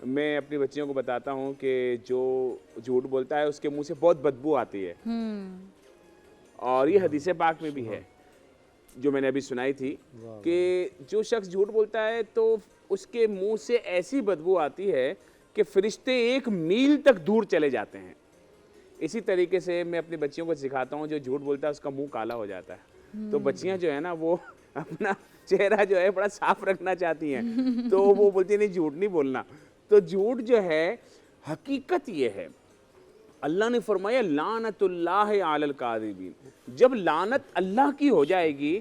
मैं अपनी बच्चियों को बताता हूँ कि जो झूठ बोलता है उसके मुंह से बहुत बदबू आती है। और ये हदीस पाक में भी है जो मैंने अभी सुनाई थी कि जो शख्स झूठ बोलता है तो उसके मुंह से ऐसी बदबू आती है कि फरिश्ते 1 मील तक दूर चले जाते हैं। इसी तरीके से मैं अपनी बच्चियों को सिखाता हूँ जो झूठ बोलता है उसका मुंह काला हो जाता है। तो बच्चियाँ जो है ना वो अपना चेहरा जो है बड़ा साफ रखना चाहती हैं, तो वो बोलती है नहीं झूठ नहीं बोलना। तो झूठ जो है हकीकत ये है, अल्लाह ने फरमाया लानतुल्लाह अलल काज़िबीन। जब लानत अल्लाह की हो जाएगी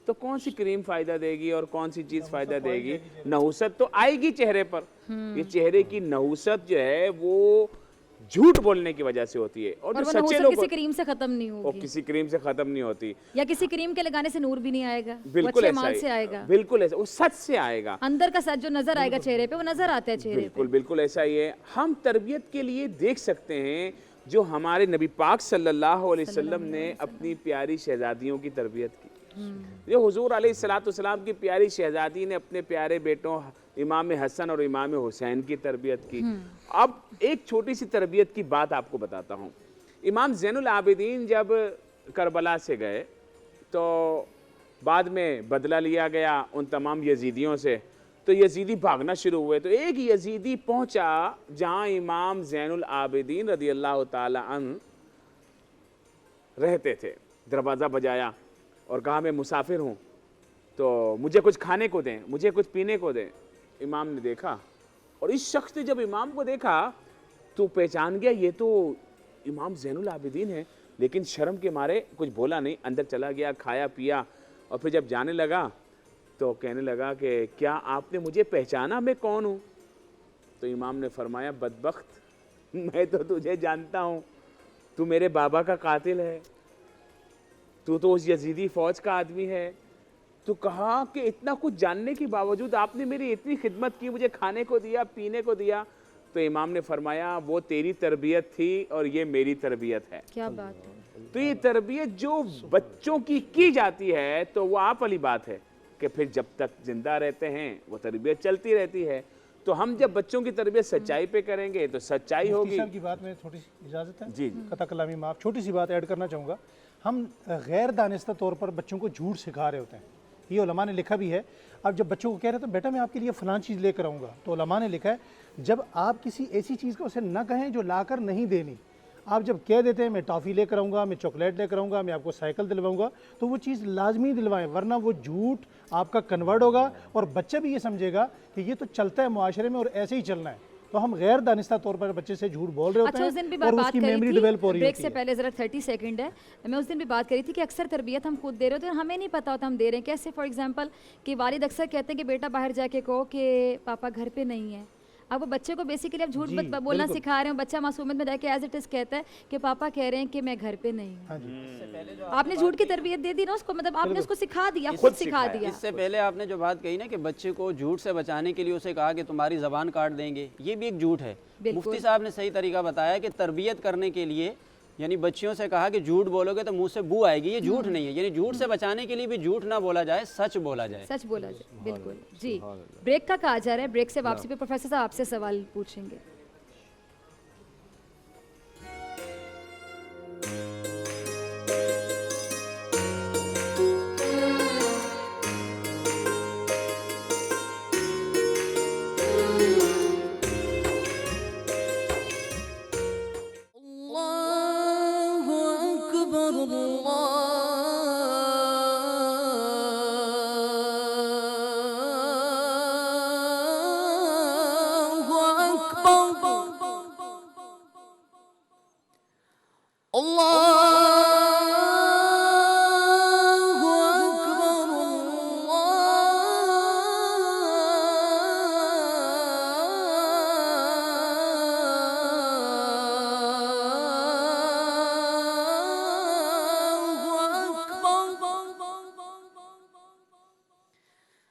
तो कौन सी क्रीम फायदा देगी और कौन सी चीज फायदा देगी? नहुसत तो आएगी चेहरे पर। ये चेहरे की नहुसत जो है वो झूठ बोलने की वजह से होती है। और जो सच्चे लोग किसी क्रीम से खत्म नहीं होगी, और किसी क्रीम से खत्म नहीं होती, या किसी क्रीम के लगाने से नूर भी नहीं आएगा। बिल्कुल ऐसा से आएगा, बिल्कुल ऐसा, वो सच से आएगा। अंदर का सच जो नजर आएगा चेहरे पे वो नजर आता है चेहरे पे। बिल्कुल ऐसा ही है। हम तरबियत के लिए देख सकते हैं जो हमारे नबी पाक सल्लल्लाहु अलैहि वसल्लम ने अपनी प्यारी शहजादियों की तरबियत की। ये हुजूर अलैहिस्सलाम की प्यारी शहजादी ने अपने प्यारे बेटों इमाम हसन और इमाम हुसैन की तरबियत की। अब एक छोटी सी तरबियत की बात आपको बताता हूँ। इमाम ज़ैनुल आबिदीन जब करबला से गए तो बाद में बदला लिया गया उन तमाम यजीदियों से, तो यजीदी भागना शुरू हुए। तो एक यजीदी पहुंचा जहां इमाम ज़ैनुल आबिदीन रज़ी अल्लाह ताला अन्हु रहते थे। दरवाज़ा बजाया और कहा मैं मुसाफिर हूँ, तो मुझे कुछ खाने को दें, मुझे कुछ पीने को दें। इमाम ने देखा और इस शख्स ने जब इमाम को देखा तो पहचान गया ये तो इमाम ज़ैनुल आबिदीन है, लेकिन शर्म के मारे कुछ बोला नहीं, अंदर चला गया, खाया पिया और फिर जब जाने लगा तो कहने लगा कि क्या आपने मुझे पहचाना, मैं कौन हूँ? तो इमाम ने फरमाया बदबख्त मैं तो तुझे जानता हूँ, तू मेरे बाबा का कातिल है, तू तो उस यजीदी फौज का आदमी है। तो कहा कि इतना कुछ जानने के बावजूद आपने मेरी इतनी खिदमत की, मुझे खाने को दिया, पीने को दिया। तो इमाम ने फरमाया वो तेरी तरबियत थी और ये मेरी तरबियत है। क्या बात है। तो ये तरबियत जो बच्चों की जाती है तो वो आप वाली बात है कि फिर जब तक जिंदा रहते हैं वो तरबियत चलती रहती है। तो हम जब बच्चों की तरबियत सच्चाई पे करेंगे तो सच्चाई होगी। साहब की बात में थोड़ी सी इजाज़त है जी कथा कलामी माफ, छोटी सी बात ऐड करना चाहूँगा। हम गैर दानिस्ता तौर पर बच्चों को झूठ सिखा रहे होते हैं, ये उलमा ने लिखा भी है। अब जब बच्चों को कह रहे हैं तो बेटा मैं आपके लिए फ़लाँ चीज़ लेकर आऊँगा, तो उलमा ने लिखा है जब आप किसी ऐसी चीज़ को उसे ना कहें जो लाकर नहीं देनी, आप जब कह देते हैं मैं टॉफ़ी लेकर आऊँगा, मैं चॉकलेट लेकर आऊँगा, मैं आपको साइकिल दिलवाऊँगा, तो वो चीज़ लाजमी दिलवाएं, वरना वो झूठ आपका कन्वर्ट होगा और बच्चा भी ये समझेगा कि ये तो चलता है मुआशरे में और ऐसे ही चलना है। तो हम गैर दानिस्ता तौर पर बच्चे से झूठ बोल रहे होते अच्छा, उस दिन भी हैं और बात उसकी करी मेमोरी थी, डेवलप हो रही ब्रेक होती से है। पहले ज़रा 30 सेकंड है, मैं उस दिन भी बात करी थी कि अक्सर तरबियत हम खुद दे रहे होते हैं, हमें नहीं पता होता हम दे रहे हैं कैसे। फॉर एग्जांपल कि वालिद अक्सर कहते हैं कि बेटा बाहर जाके कहो कि पापा घर पे नहीं है। अब वो बच्चे को बेसिकली अब झूठ बोलना सिखा रहे हो, बच्चा मासूमियत में जाके एज इट इज़ कहता है कि पापा कह रहे हैं कि मैं घर पे नहीं हूँ। आपने झूठ की तरबियत दे दी ना उसको, मतलब आपने उसको सिखा दिया, खुद सिखा दिया। इससे पहले आपने जो बात कही ना कि बच्चे को झूठ से बचाने के लिए उसे कहा कि तुम्हारी ज़बान काट देंगे, ये भी एक झूठ है। मुफ्ती साहब ने सही तरीका बताया कि तरबियत करने के लिए यानी बच्चियों से कहा कि झूठ बोलोगे तो मुंह से बू आएगी, ये झूठ नहीं है। यानी झूठ से बचाने के लिए भी झूठ ना बोला जाए, सच बोला जाए। सच बोला जाए, बिल्कुल जी। ब्रेक का कहा जा रहा है, ब्रेक से वापसी पे प्रोफेसर साहब आपसे सवाल पूछेंगे।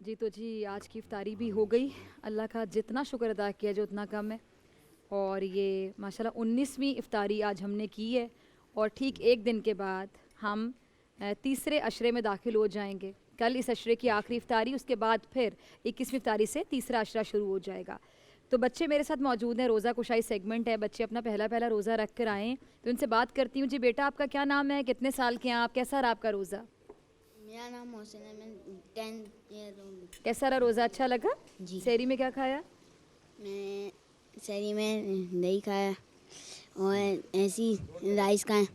जी तो जी आज की इफ्तारी भी हो गई। अल्लाह का जितना शुक्र अदा किया जो उतना कम है। और ये माशाल्लाह 19वीं इफ्तारी आज हमने की है और ठीक एक दिन के बाद हम तीसरे अशरे में दाखिल हो जाएंगे। कल इस अशरे की आखिरी इफ्तारी, उसके बाद फिर 21वीं इफ्तारी से तीसरा अशरा शुरू हो जाएगा। तो बच्चे मेरे साथ मौजूद हैं, रोज़ा कुशाई सेगमेंट है, बच्चे अपना पहला रोज़ा रख कर आएँ। तो उनसे बात करती हूँ। जी बेटा आपका क्या नाम है, कितने साल के हैं आप, कैसा रहा आपका रोज़ा? मेरा नाम मोहसिन है, मैं 10 ईयर ओल्ड। कैसा रहा रोज़ा, अच्छा लगा? जी। सहरी में क्या खाया? मैं सहरी में दही खाया और ऐसी राइस खाए।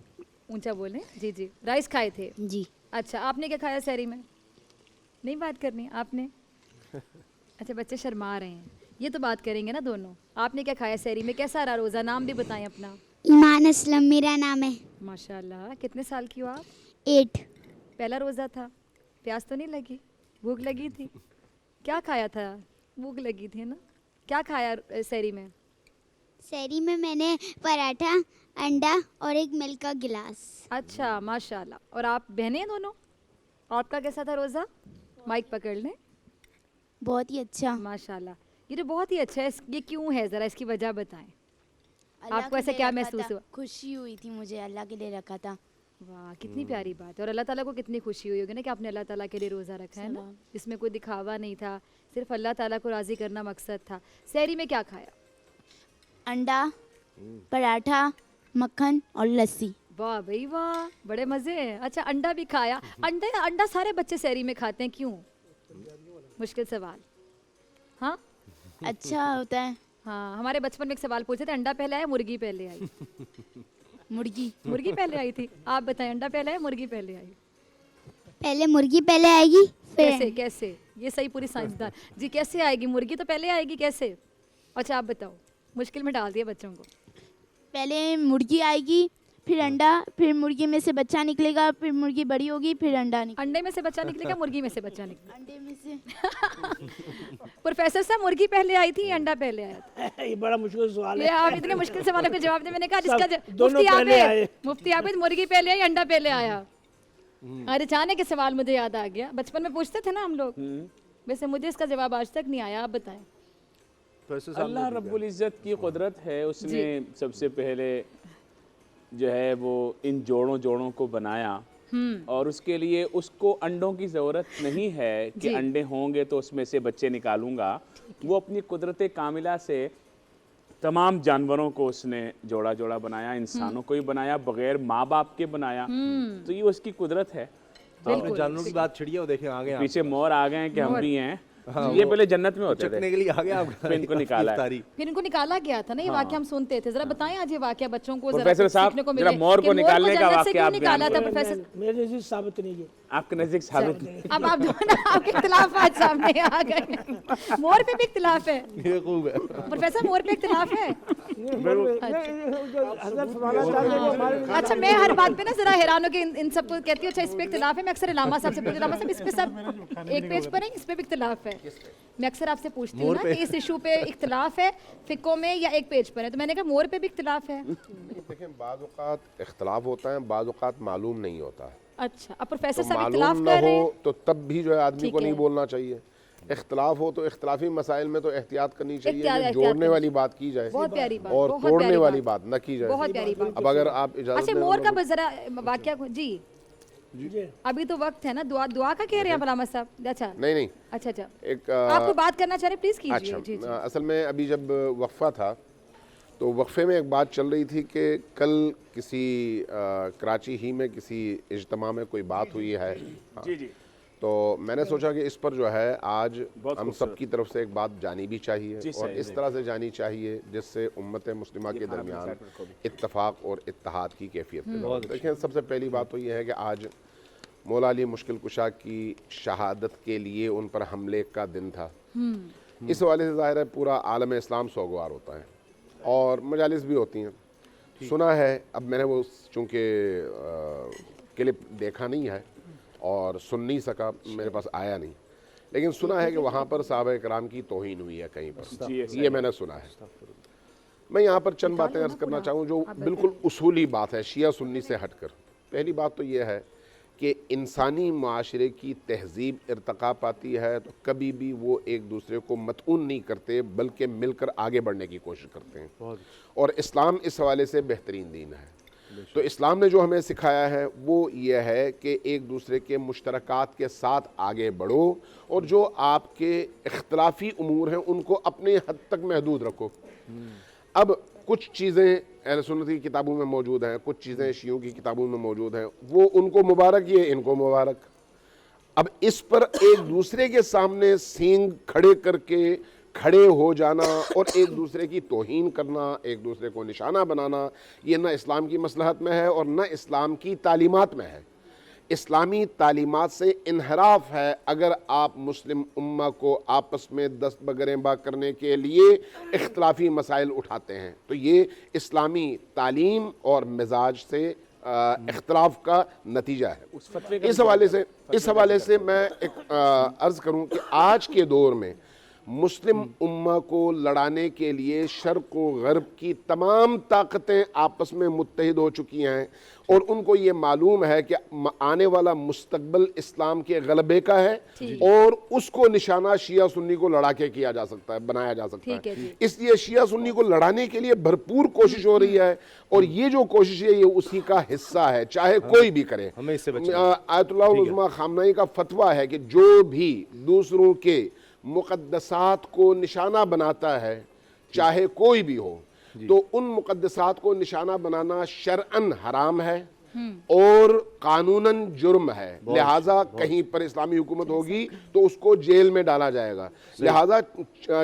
ऊंचा बोलें। जी जी, राइस खाए थे? जी। अच्छा, आपने क्या खाया सहरी में? नहीं बात करनी आपने? अच्छा, बच्चे शर्मा रहे हैं, ये तो बात करेंगे ना दोनों। आपने क्या खाया सहरी में, कैसा रहा रोज़ा? नाम भी बताएं अपना। ईमान असलम मेरा नाम है। माशाल्लाह, कितने साल की हो आप? 8। पहला रोज़ा था, प्यास तो नहीं लगी? भूख लगी थी? क्या खाया था? भूख लगी थी ना? क्या खाया सहरी में? सहरी में मैंने पराठा, अंडा और एक मिल्क का गिलास। अच्छा माशाल्लाह। और आप बहनें दोनों, आपका कैसा था रोज़ा? माइक पकड़ लें। बहुत ही अच्छा। माशाल्लाह, ये तो बहुत ही अच्छा है। ये क्यों है, ज़रा इसकी वजह बताएं। आपको ऐसे क्या महसूस हुआ? खुशी हुई थी मुझे, अल्लाह के लिए रखा था। वाह, कितनी प्यारी बात है। और अल्लाह ताला को कितनी खुशी हुई होगी ना कि आपने अल्लाह ताला के लिए रोज़ा रखा है ना, जिसमें कोई दिखावा नहीं था, सिर्फ अल्लाह ताला को राज़ी करना मकसद था। सहरी में क्या खाया? अंडा, पराठा, मक्खन और लस्सी। वाह भाई वाह, बड़े मज़े हैं। अच्छा, अंडा भी खाया? अंडा सारे बच्चे सहरी में खाते हैं, क्यों? मुश्किल सवाल। हाँ, अच्छा होता है। हाँ, हमारे बचपन में एक सवाल पूछे थे, अंडा पहले आया मुर्गी पहले आई? मुर्गी पहले आई थी। आप बताएं, अंडा पहले आया मुर्गी पहले आई? पहले मुर्गी पहले आएगी, फिर कैसे? ये सही पूरी साइंसदान जी, कैसे आएगी? मुर्गी तो पहले आएगी, कैसे? अच्छा आप बताओ, मुश्किल में डाल दिया बच्चों को। पहले मुर्गी आएगी, फिर अंडा, फिर मुर्गी में से बच्चा निकलेगा, फिर मुर्गी बड़ी होगी, फिर अंडा निकलेगा। अंडे में से बच्चा निकलेगा, मुर्गी में से बच्चा निकलेगा? अंडे में से। प्रोफेसर साहब, मुर्गी पहले आई थी, अंडा पहले आया था? ये बड़ा मुश्किल सवाल है। ये आप इतने मुश्किल सवालों के जवाब दे, मैंने कहा जिसका दोनों पहले आए। मुफ्ती आबिद, मुर्गी पहले आई, अंडा पहले आया। अरे अचानक के सवाल मुझे याद आ गया, बचपन में पूछते थे ना हम लोग, वैसे मुझे इसका जवाब आज तक नहीं आया। आप बताएं। अल्लाह रब्बुल इज़्ज़त की कुदरत है, उसने सबसे पहले जो है वो इन जोड़ों को बनाया और उसके लिए उसको अंडों की ज़रूरत नहीं है कि अंडे होंगे तो उसमें से बच्चे निकालूंगा। वो अपनी कुदरत कामिला से तमाम जानवरों को उसने जोड़ा बनाया, इंसानों को ही बनाया, बगैर माँ बाप के बनाया। तो ये उसकी कुदरत है। तो आपने जानवरों की बात छिड़ी है, वो देखें आ गए पीछे मोर आ गए हैं कि हम भी हैं। ये पहले जन्नत में होते थे, के लिए आ गया। फिर इनको निकाला है। फिर इनको निकाला गया था ना, ये वाकया हम सुनते थे। जरा बताएं आज ये वाकया बच्चों को, प्रोफेसर साहब, जरा मोर को निकालने का वाकया आप निकाला था प्रोफेसर। मेरे नजदीक साबित नहीं है। आपके नजदीक साबित नहीं। अब आप दोनों आपके इख्तिलाफ आज सामने आ गए। मोर पे भी इख्तिलाफ है। ये खूब है प्रोफेसर, मोर पे इख्तिलाफ है। अच्छा, मैं हर बात पे ना जरा हैरान हो के इन सबको कहती हूँ अच्छा इस पे इख्तिलाफ है। मैं अक्सर इलामा साहब से पूछती हूँ, इलामा साहब इस पे सब एक पेज पर है, इस पे भी इख्तिलाफ है। मैं अक्सर आपसे पूछती हूँ ना कि इस इशू पे इख्तिलाफ है फिको में या एक पेज पर है, तो मैंने कहा मोर पे भी इख्तिलाफ है। देखें, बाज़ औक़ात इख्तिलाफ होता है, बाज़ औक़ात मालूम नहीं होता है। अच्छा, अब प्रोफेसर तो साहब मालूम इख्तिलाफ ना कर रहे हो हैं तो तब भी जो है आदमी ठीक को नहीं है। बोलना चाहिए। इख्तलाफ हो तो इख्तलाफी मसाइल में तो एहतियात करनी चाहिए एहतियात- कि एहतियात जोड़ने करनी वाली बात की जाए बहुत प्यारी बात, और बहुत तोड़ने प्यारी वाली बात। बात न की जाए। बहुत प्यारी बात। अब अगर आप इजाजत अच्छा दें मोर का तो- जरा वाक्य जी अभी तो वक्त है ना, दुआ दुआ का कह रहे हैं भलामत साहब? अच्छा नहीं अच्छा अच्छा एक आपको बात करना चाह रहे प्लीज कीजिए। अच्छा जी जी असल में अभी जब वक्फा था तो वक्फे में एक बात चल रही थी कि कल किसी कराची ही में किसी इज्तिमा में कोई बात हुई है। हाँ। जी जी तो मैंने सोचा कि इस पर जो है आज हम सब की तरफ से एक बात जानी भी चाहिए और इस तरह से जानी चाहिए जिससे उम्मत मुस्लिमा के दरमियान इत्तफाक और इत्तेहाद की कैफियत पैदा हो। देखें, सबसे पहली बात तो ये है कि आज मौला अली मुश्किल कुशा की शहादत के लिए उन पर हमले का दिन था। इस हवाले से ज़ाहिर है पूरा आलम इस्लाम सोगवार होता है और मजालिस भी होती हैं। सुना है, अब मैंने वो चूँकि क्लिप देखा नहीं है और सुन नहीं सका, मेरे पास आया नहीं, लेकिन सुना है कि वहाँ पर साहबा कराम की तौहीन हुई है कहीं पर, ये मैंने सुना है। मैं यहाँ पर चंद बातें अर्ज़ करना चाहूँ जो बिल्कुल उसूली बात है शिया सुन्नी से हटकर। पहली बात तो ये है कि इंसानी माशरे की तहजीब इर्तका पाती है तो कभी भी वो एक दूसरे को मतऊन नहीं करते बल्कि मिलकर आगे बढ़ने की कोशिश करते हैं और इस्लाम इस हवाले से बेहतरीन दीन है। तो इस्लाम ने जो हमें सिखाया है वो ये है कि एक दूसरे के मुश्तरकात के साथ आगे बढ़ो और जो आपके इख्तलाफी उमूर हैं उनको अपने हद तक महदूद रखो। अब कुछ चीज़ें अहले सुन्नत की किताबों में मौजूद हैं, कुछ चीज़ें शियों की किताबों में मौजूद हैं, वो उनको मुबारक, ये इनको मुबारक। अब इस पर एक दूसरे के सामने सींग खड़े करके खड़े हो जाना और एक दूसरे की तौहीन करना, एक दूसरे को निशाना बनाना, ये ना इस्लाम की मसलहत में है और ना इस्लाम की तालीमात में है। इस्लामी तालीमात से इनहराफ है अगर आप मुस्लिम उम्मा को आपस में दस्त बगरेबा करने के लिए इख्तलाफी मसाइल उठाते हैं। तो ये इस्लामी तालीम और मिजाज से इख्तलाफ का नतीजा है। इस हवाले से मैं एक अर्ज़ करूँ कि आज के दौर में मुस्लिम उम्मा को लड़ाने के लिए शर्क़ व गर्ब की तमाम ताकतें आपस में मुत्तहिद हो चुकी हैं और उनको ये मालूम है कि आने वाला मुस्तकबिल इस्लाम के गलबे का है और उसको निशाना शिया सुन्नी को लड़ा के किया जा सकता है, बनाया जा सकता है। इसलिए शिया सुन्नी को लड़ाने के लिए भरपूर कोशिश हो रही है और ये जो कोशिश है ये उसी का हिस्सा है, चाहे कोई भी करे। आयतुल्लाह उज़्मा खामनाई का फतवा है कि जो भी दूसरों के मुक़द्दसात को निशाना बनाता है, चाहे कोई भी हो, तो उन मुक़द्दसात को निशाना बनाना शरअन हराम है और कानूनन जुर्म है। लिहाजा कहीं पर इस्लामी हुकूमत होगी तो उसको जेल में डाला जाएगा। लिहाजा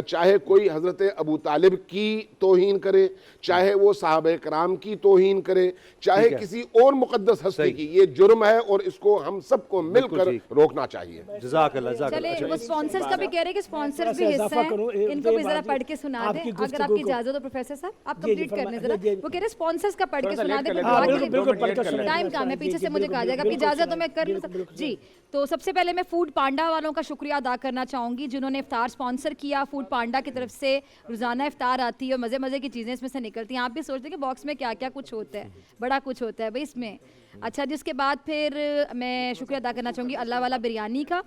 चाहे कोई हज़रत अबू तालिब की तौहीन करे, चाहे वो साहबे कराम की तौहीन करे, चाहे किसी और मुक़द्दस हस्ती की, ये जुर्म है और इसको हम सबको मिलकर रोकना चाहिए। चले वो स्पॉन्सर्स का भी कह रहे हैं कि स्पॉन्सर्स भी हिस्सा है, इनको भी जरा पढ़ के सुना दें अगर आपकी इजाजत हो। प्रोफेसर साहब आप कंप्लीट करने जरा, वो कह रहे स्पॉन्सर्स का पढ़ के सुना दें, टाइम काम है, पीछे से मुझे कहा जाएगा इजाजत तो मैं कर जी। तो सबसे पहले मैं फूड पांडा वालों का शुक्रिया अदा करना चाहूंगी जिन्होंने इफ्तार स्पॉन्सर किया। फूड पांडा की तरफ से रोजाना इफ्तार आती है और मजे मजे की चीजें इसमें से निकलती हैं। आप भी सोचते हैं कि बॉक्स में क्या क्या कुछ होता है, बड़ा कुछ होता है भाई इसमें। अच्छा, जिसके बाद फिर मैं शुक्रिया अदा करना चाहूंगी अल्लाह वाला बिरयानी का।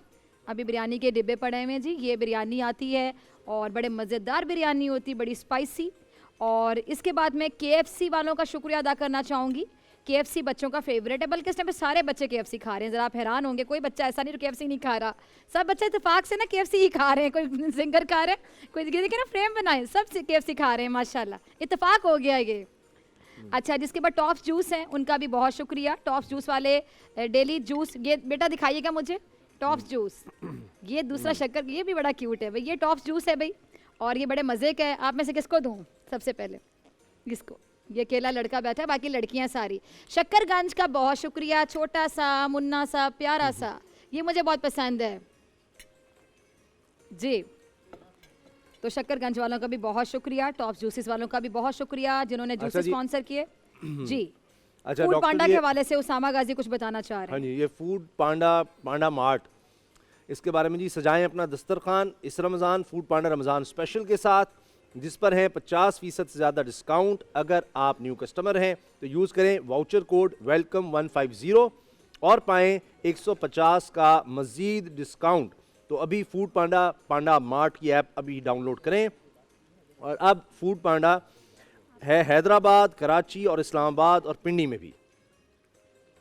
अभी बिरयानी के डिब्बे पड़े हुए हैं जी, ये बिरयानी आती है और बड़े मज़ेदार बिरयानी होती है, बड़ी स्पाइसी। और इसके बाद मैं KFC वालों का शुक्रिया अदा करना चाहूँगी। KFC बच्चों का फेवरेट है, बल्कि इस टाइम पे सारे बच्चे KFC खा रहे हैं। ज़रा आप हैरान होंगे, कोई बच्चा ऐसा नहीं जो KFC नहीं खा रहा, सब बच्चे इत्तेफाक से ना KFC ही खा रहे हैं। कोई सिंगर खा रहे हैं, कोई देखिए ना फ्रेम बनाए, सब KFC खा रहे हैं माशाल्लाह, इत्तेफाक हो गया ये। अच्छा, जिसके बाद टॉप्स जूस हैं उनका भी बहुत शुक्रिया। टॉप्स जूस वाले डेली जूस, ये बेटा दिखाइएगा मुझे टॉप्स जूस, ये दूसरा शक्कर, ये भी बड़ा क्यूट है भाई, ये टॉप्स जूस है भाई और ये बड़े मज़े का है। आप में से किसको दूँ सबसे पहले? किसको? ये अकेला लड़का बैठा है, बाकी लड़कियां सारी। शक्करगंज का बहुत शुक्रिया, छोटा सा मुन्ना सा प्यारा सा, ये मुझे बहुत पसंद है जी। तो शक्करगंज वालों का भी बहुत शुक्रिया, टॉप्स जूसेस वालों का भी बहुत शुक्रिया जिन्होंने जूसेस स्पॉन्सर किए जी। अच्छा, फूड पांडा के हवाले से उसामा गाजी कुछ बताना चाह रहे हैं। हाँ जी, ये फूड पांडा मार्ट, इसके बारे में जी, सजाएं अपना दस्तरखान इस रमज़ान फूड पांडा रमज़ान स्पेशल के साथ, जिस पर है 50% से ज़्यादा डिस्काउंट। अगर आप न्यू कस्टमर हैं तो यूज़ करें वाउचर कोड वेलकम 150 और पाएँ 150 का मज़ीद डिस्काउंट तो अभी फूड पांडा मार्ट की ऐप अभी डाउनलोड करें। और अब फूड पांडा है हैदराबाद, कराची और इस्लामाबाद और पिंडी में भी।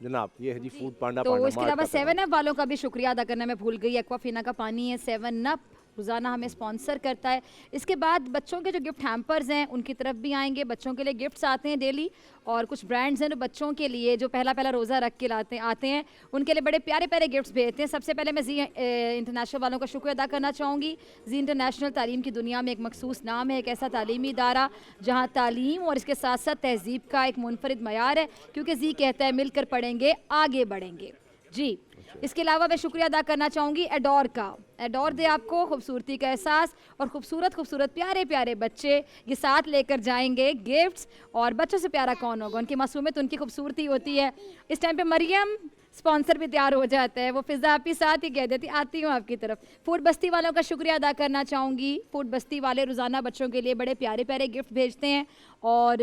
जनाब ये है जी फूड पांडा। तो इसके अलावा 7 अप वालों का भी शुक्रिया अदा करना मैं भूल गई। एक्वाफिना का पानी है, 7 अप रोज़ाना हमें स्पॉन्सर करता है। इसके बाद बच्चों के जो गिफ्ट हैम्पर्स हैं उनकी तरफ भी आएंगे। बच्चों के लिए गिफ्ट्स आते हैं डेली, और कुछ ब्रांड्स हैं जो बच्चों के लिए जो पहला रोज़ा रख के आते हैं उनके लिए बड़े प्यारे प्यारे गिफ्ट्स भेजते हैं। सबसे पहले मैं जी इंटरनेशनल वालों का शुक्रिया अदा करना चाहूँगी। जी इंटरनेशनल तालीम की दुनिया में एक मखसूस नाम है, एक ऐसा तालीमी इदारा जहाँ तालीम और इसके साथ साथ तहजीब का एक मुनफरिद मयार है, क्योंकि जी कहता है मिलकर पढ़ेंगे आगे बढ़ेंगे जी। इसके अलावा मैं शुक्रिया अदा करना चाहूँगी एडोर का। एडोर दे आपको खूबसूरती का एहसास, और खूबसूरत प्यारे प्यारे बच्चे ये साथ लेकर जाएंगे गिफ्ट्स। और बच्चों से प्यारा कौन होगा, उनकी मासूमियत, उनकी खूबसूरती होती है। इस टाइम पे मरियम स्पॉन्सर भी तैयार हो जाता है, वो फिज़ा आपकी साथ ही कह देती आती हूँ आपकी तरफ। फूड बस्ती वालों का शुक्रिया अदा करना चाहूँगी। फूड बस्ती वाले रोज़ाना बच्चों के लिए बड़े प्यारे प्यारे गिफ्ट भेजते हैं, और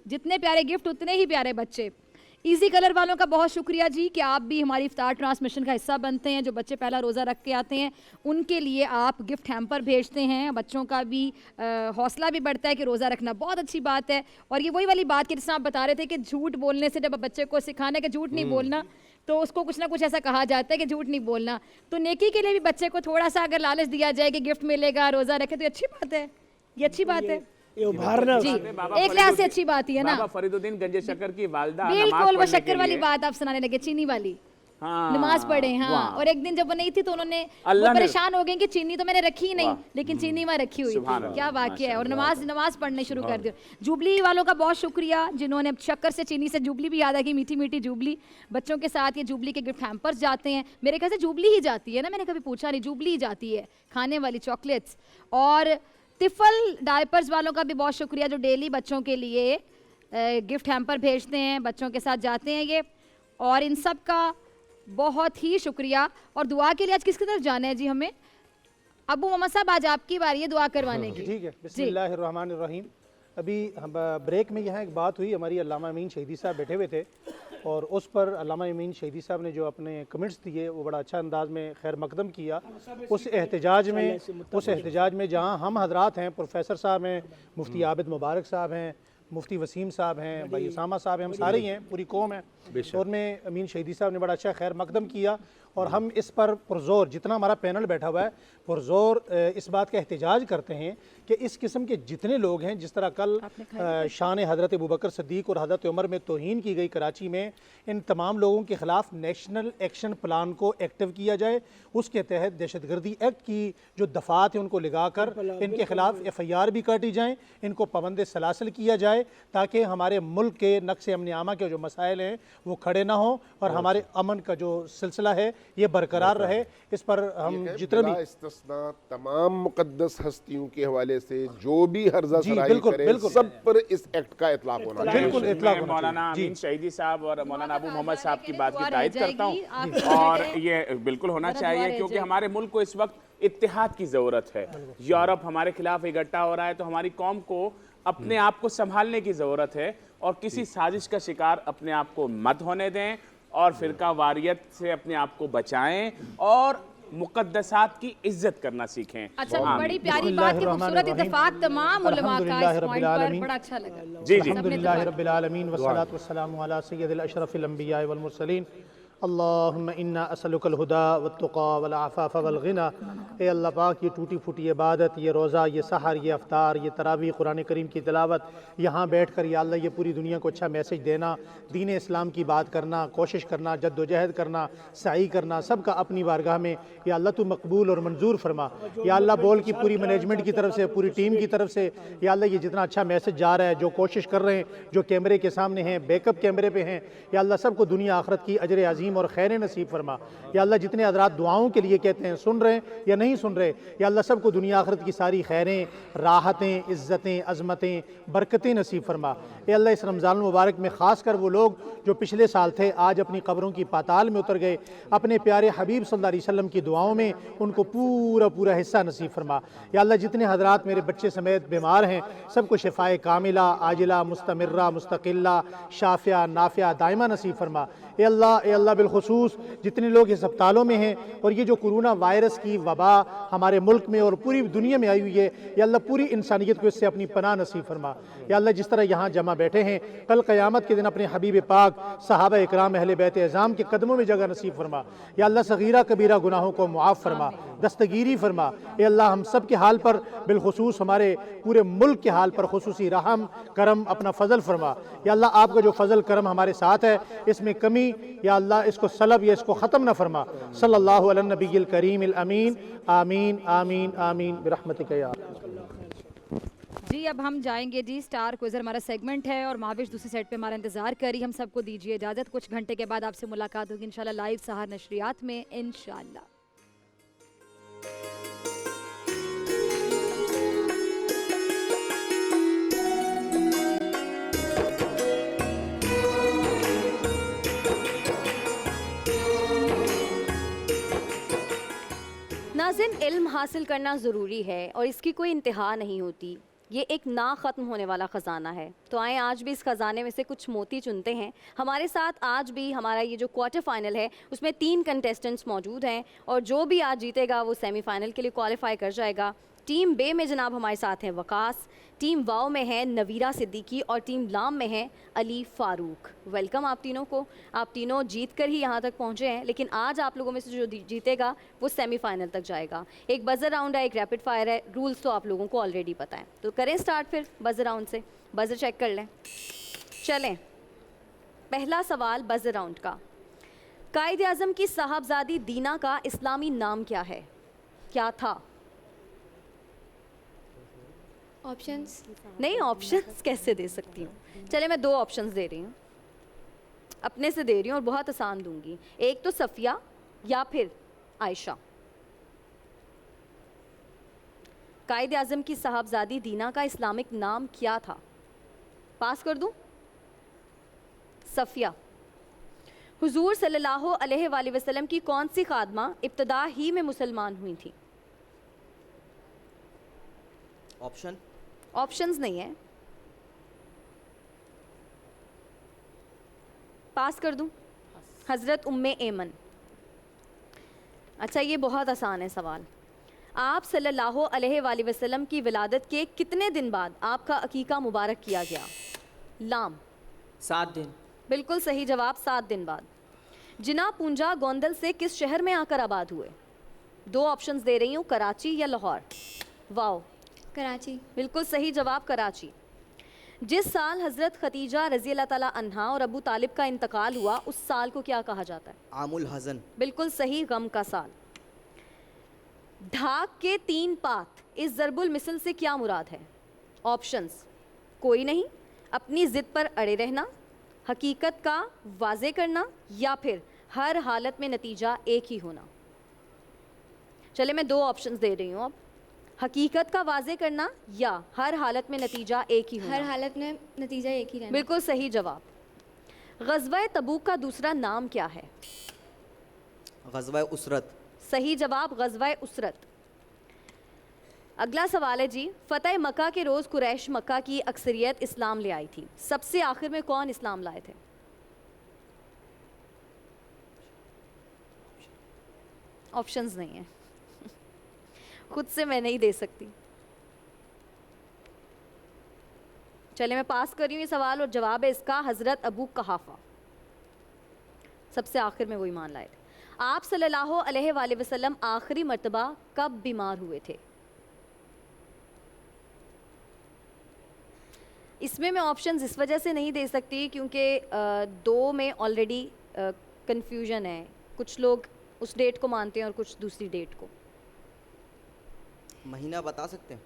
जितने प्यारे गिफ्ट उतने ही प्यारे बच्चे। इजी कलर वालों का बहुत शुक्रिया जी कि आप भी हमारी इफ्तार ट्रांसमिशन का हिस्सा बनते हैं। जो बच्चे पहला रोज़ा रख के आते हैं उनके लिए आप गिफ्ट हैम्पर भेजते हैं। बच्चों का भी हौसला भी बढ़ता है कि रोज़ा रखना बहुत अच्छी बात है। और ये वही वाली बात कि जिसमें आप बता रहे थे कि झूठ बोलने से, जब बच्चे को सिखाना है कि झूठ नहीं बोलना, तो उसको कुछ ना कुछ ऐसा कहा जाता है कि झूठ नहीं बोलना। तो नेकी के लिए भी बच्चे को थोड़ा सा अगर लालच दिया जाए कि गिफ्ट मिलेगा, रोज़ा रखे, तो ये अच्छी बात है, ये अच्छी बात है जी। एक लिहाज से अच्छी बात ही है ना। बाबा फरीदुद्दीन गंजे शक्कर की वालिदा बिल्कुल, वो शक्कर वाली बात आप सुनाने लगे, चीनी वाली। हाँ, नमाज पढ़े। हाँ, और एक दिन जब वो नहीं थी तो उन्होंने परेशान हो गए कि चीनी तो मैंने रखी ही नहीं, लेकिन चीनी वहाँ रखी हुई थी। क्या वाकया है। और नमाज पढ़ने शुरू कर दिया। जुबली वालों का बहुत शुक्रिया जिन्होंने शक्कर से, चीनी से जुबली भी याद आ गई, मीठी मीठी जुबली। बच्चों के साथ ये जुबली के गिफ्ट हैम्पर्स जाते हैं। मेरे ख्याल से जुबली ही जाती है ना, मैंने कभी पूछा नहीं, जुबली ही जाती है, खाने वाली चॉकलेट्स। और तिफल डायपर्स वालों का भी बहुत शुक्रिया जो डेली बच्चों के लिए गिफ्ट हैम्पर भेजते हैं, बच्चों के साथ जाते हैं ये। और इन सब का बहुत ही शुक्रिया। और दुआ के लिए आज किसकी तरफ जाना है जी हमें? अबू मोहम्मद साहब आज आपकी बारी है दुआ करवाने की। ठीक है, बिस्मिल्लाहिर्रहमानिर्रहीम। अभी हम ब्रेक में यहाँ एक बात हुई, हमारी अल्लामा अमीन शहीदी साहब बैठे हुए थे, और उस पर अल्लामा अमीन शहीदी साहब ने जो अपने कमेंट्स दिए वो बड़ा अच्छा अंदाज में खैर मकदम किया। उस एहतजाज में जहाँ हम हजरात हैं, प्रोफेसर साहब हैं, मुफ्ती आबिद मुबारक साहब हैं, मुफ्ती वसीम साहब हैं, भाई उसामा साहब हैं, हम सारे ही हैं, पूरी कौम है। और में अमीन शहीदी साहब ने बड़ा अच्छा खैर मकदम किया, और हम इस पर पुरजोर, जितना हमारा पैनल बैठा हुआ है, पुरजोर इस बात का एहतजाज करते हैं कि इस किस्म के जितने लोग हैं, जिस तरह कल शान हज़रत अबू बकर सिद्दीक़ और हज़रत उमर में तौहीन की गई कराची में, इन तमाम लोगों के ख़िलाफ़ नेशनल एक्शन प्लान को एक्टिव किया जाए। उसके तहत दहशतगर्दी एक्ट की जो दफ़ात हैं उनको लगा कर इनके ख़िलाफ़ FIR भी काटी जाएँ, इनको पाबंद सलासल किया जाए, ताकि हमारे मुल्क के नक्श अमन आमा के जो मसाइल हैं वो खड़े ना हों, और हमारे अमन का जो सिलसिला है ये बरकरार रहे। इस पर हम जितने भी इस्तिस्ना तमाम मुकद्दस हस्तियों के हवाले से जो भी हर्जा सराई करे, सब पर इस एक्ट का इतलाक होना चाहिए। मौलाना अमीन शहीदी साहब और मौलाना अबू मोहम्मद साहब की बात की तायद करता हूँ, और ये बिल्कुल होना चाहिए, क्योंकि हमारे मुल्क को इस वक्त इत्तेहाद की ज़रूरत है। यूरोप हमारे खिलाफ इकट्ठा हो रहा है, तो हमारी कौम को अपने आप को संभालने की ज़रूरत है, और किसी साजिश का शिकार अपने आप को मत होने दें, और फिरका वारियत से अपने आप को बचाएं, और मुकद्दसात की इज्जत करना सीखें। अच्छा, बड़ी प्यारी बात, खूबसूरत इत्तेफाक तमाम उलमा का इस पॉइंट पर बड़ा अच्छा लगा। जी जी, अल्हम्दुलिल्लाहि रब्बिल आलमीन वस्सलातु वस्सलामु अला सय्यिदिल अशरफिल अंबिया वल मुरसलीन। अल्लाहुम्मा इन्ना असअलुकल हुदा वत्तुका वल आफ़ाफ़ वल गिना। ए अल्लाह पाक, ये टूटी फूटी इबादत, ये रोज़ा, ये सहर, ये अफ्तार, ये तरावी, कुरान करीम की तिलावत, यहाँ बैठ कर या अल्लाह ये पूरी दुनिया को अच्छा मैसेज देना, दीन इस्लाम की बात करना, कोशिश करना, जद्दोजहद करना, सही करना, सब का अपनी बारगाह में या अल्लाह तू मकबूल और मंजूर फरमा। या अल्लाह बोल की पूरी मैनेजमेंट की तरफ से, पूरी टीम की तरफ से या अल्लाह ये जितना अच्छा मैसेज जा रहा है, जो कोशिश कर रहे हैं, जो कैमरे के सामने हैं, बैकअप कैमरे पे हैं, या अल्लाह सबको दुनिया आखरत की अजर अजीम और खैर नसीब फरमा। या अल्लाह जितने हज़रात दुआओं के लिए कहते हैं, सुन रहे हैं या नहीं सुन रहे, या अल्लाह सबको दुनिया आखरत की सारी खैरें, राहतें, इज़्ज़तें, अज़मतें, बरकतें नसीब फरमा। या अल्लाह इस रमज़ान मुबारक में ख़ास कर वो लोग जो पिछले साल थे, आज अपनी कब्रों की पाताल में उतर गए, अपने प्यारे हबीब सल्लल्लाहु अलैहि वसल्लम की दुआओं में उनको पूरा पूरा हिस्सा नसीब फरमा। या अल्लाह जितने हज़रात मेरे बच्चे समेत बीमार हैं, सबको शिफाए कामिला, आजिला, मुस्तमिर्रा, मुस्तकिल्ला, शाफिया, नाफिया, दायमा नसीब फरमा। ए अल्लाह बिलखुसूस जितने लोग अस्पतालों में हैं और ये जो कोरोना वायरस की वबा हमारे मुल्क में और पूरी दुनिया में आई हुई है, या अल्लाह पूरी इंसानियत को इससे अपनी पनाह नसीब फरमा। या अल्लाह जिस तरह यहाँ जमा बैठे हैं, कल क़यामत के दिन अपने हबीब पाक सहाबा इकराम अहले बैत एज़ाम के कदमों में जगह नसीब फरमा। या अल्लाह सगीरा कबीरा गुनाहों को मुआफ़ फरमा, दस्तगीरी फरमा। या अल्लाह हम सब के हाल पर बिलखुसूस हमारे पूरे मुल्क के हाल पर खुसूसी रहम करम अपना फ़ज़ल फरमा। या अल्लाह आपका जो फ़ज़ल करम हमारे साथ है इसमें कमी या अल्लाह इसको सलब या इसको ख़त्म न फरमा। सल्लल्लाहु अला नबील करीम अमीन। आमीन आमीन आमीन बिरहमतिक या। जी अब हम जाएंगे जी स्टार क्विज़र हमारा सेगमेंट है और महाविश दूसरी साइड पे हमारा इंतजार करी। हम सबको दीजिए इजाज़त, कुछ घंटे के बाद आपसे मुलाकात होगी इंशाल्लाह लाइव सहार नशरियात में इंशाल्लाह। नाज़रीन, इल्म हासिल करना ज़रूरी है और इसकी कोई इंतहा नहीं होती। ये एक ना ख़त्म होने वाला ख़जाना है। तो आए आज भी इस ख़जाने में से कुछ मोती चुनते हैं। हमारे साथ आज भी हमारा ये जो क्वार्टर फाइनल है उसमें 3 कंटेस्टेंट्स मौजूद हैं और जो भी आज जीतेगा वो सेमीफाइनल के लिए क्वालिफाई कर जाएगा। टीम बे में जनाब हमारे साथ हैं वकास, टीम वाओ में है नवीरा सिद्दीकी और टीम लाम में है अली फ़ारूक। वेलकम आप तीनों को। आप तीनों जीत कर ही यहाँ तक पहुँचे हैं, लेकिन आज आप लोगों में से जो जीतेगा वो सेमीफाइनल तक जाएगा। एक बज़र राउंड है, एक रैपिड फायर है। रूल्स तो आप लोगों को ऑलरेडी पता है, तो करें स्टार्ट फिर बज़र राउंड से। बज़र चेक कर लें। चलें, पहला सवाल बज़र राउंड का। कायद आज़म की साहबजादी दीना का इस्लामी नाम क्या है? क्या था? ऑप्शंस नहीं, ऑप्शंस कैसे दे सकती हूँ। चले मैं 2 ऑप्शंस दे रही हूँ, अपने से दे रही हूँ और बहुत आसान दूंगी। एक तो सफ़िया या फिर आयशा। कायद आज़म की साहबजादी दीना का इस्लामिक नाम क्या था? पास कर दूँ? सफ़िया। हुजूर सल्लल्लाहु अलैहि वसल्लम की कौन सी खादमा इब्तदा ही में मुसलमान हुई थी? ऑप्शंस नहीं है। पास कर दूं? हज़रत उम्मे ऐमन। अच्छा, ये बहुत आसान है सवाल। आप सल्लल्लाहु अलैहि वसल्लम की विलादत के कितने दिन बाद आपका अकीका मुबारक किया गया? लाम। 7 दिन। बिल्कुल सही जवाब, 7 दिन बाद। जिना पूंजा गोंदल से किस शहर में आकर आबाद हुए? 2 ऑप्शंस दे रही हूँ, कराची या लाहौर। वाओ, कराची। बिल्कुल सही जवाब, कराची। जिस साल हज़रत खतीजा रज़ी अल्लाह ताला अन्हा और अबू तालिब का इंतकाल हुआ उस साल को क्या कहा जाता है? आमुल हज़न। बिल्कुल सही, गम का साल। ढाक के 3 पात इस ज़रबुल मिसल से क्या मुराद है? ऑप्शंस कोई नहीं, अपनी ज़िद पर अड़े रहना, हकीकत का वाज़े करना या फिर हर हालत में नतीजा एक ही होना। चले मैं 2 ऑप्शंस दे रही हूँ अब। हकीकत का वाज़े करना या हर हालत में नतीजा एक ही होना। हर हालत में नतीजा एक ही रहना। बिल्कुल सही जवाब। ग़ज़वा तबूक का दूसरा नाम क्या है? ग़ज़वा उसरत। सही जवाब, ग़ज़वा उसरत। अगला सवाल है जी, फ़तह मक्का के रोज़ कुरैश मक्का की अक्सरियत इस्लाम ले आई थी। सबसे आखिर में कौन इस्लाम लाए थे? ऑप्शंस नहीं है, खुद से मैं नहीं दे सकती। चले मैं पास कर रही हूँ ये सवाल और जवाब है इसका हज़रत अबू कहाफ़ा। सबसे आखिर में वो ईमान लाए थे। आप सल्लल्लाहु अलैहि वसल्लम आखिरी मर्तबा कब बीमार हुए थे? इसमें मैं ऑप्शंस इस वजह से नहीं दे सकती क्योंकि 2 में ऑलरेडी कन्फ्यूजन है। कुछ लोग उस डेट को मानते हैं और कुछ दूसरी डेट को। महीना बता सकते हैं?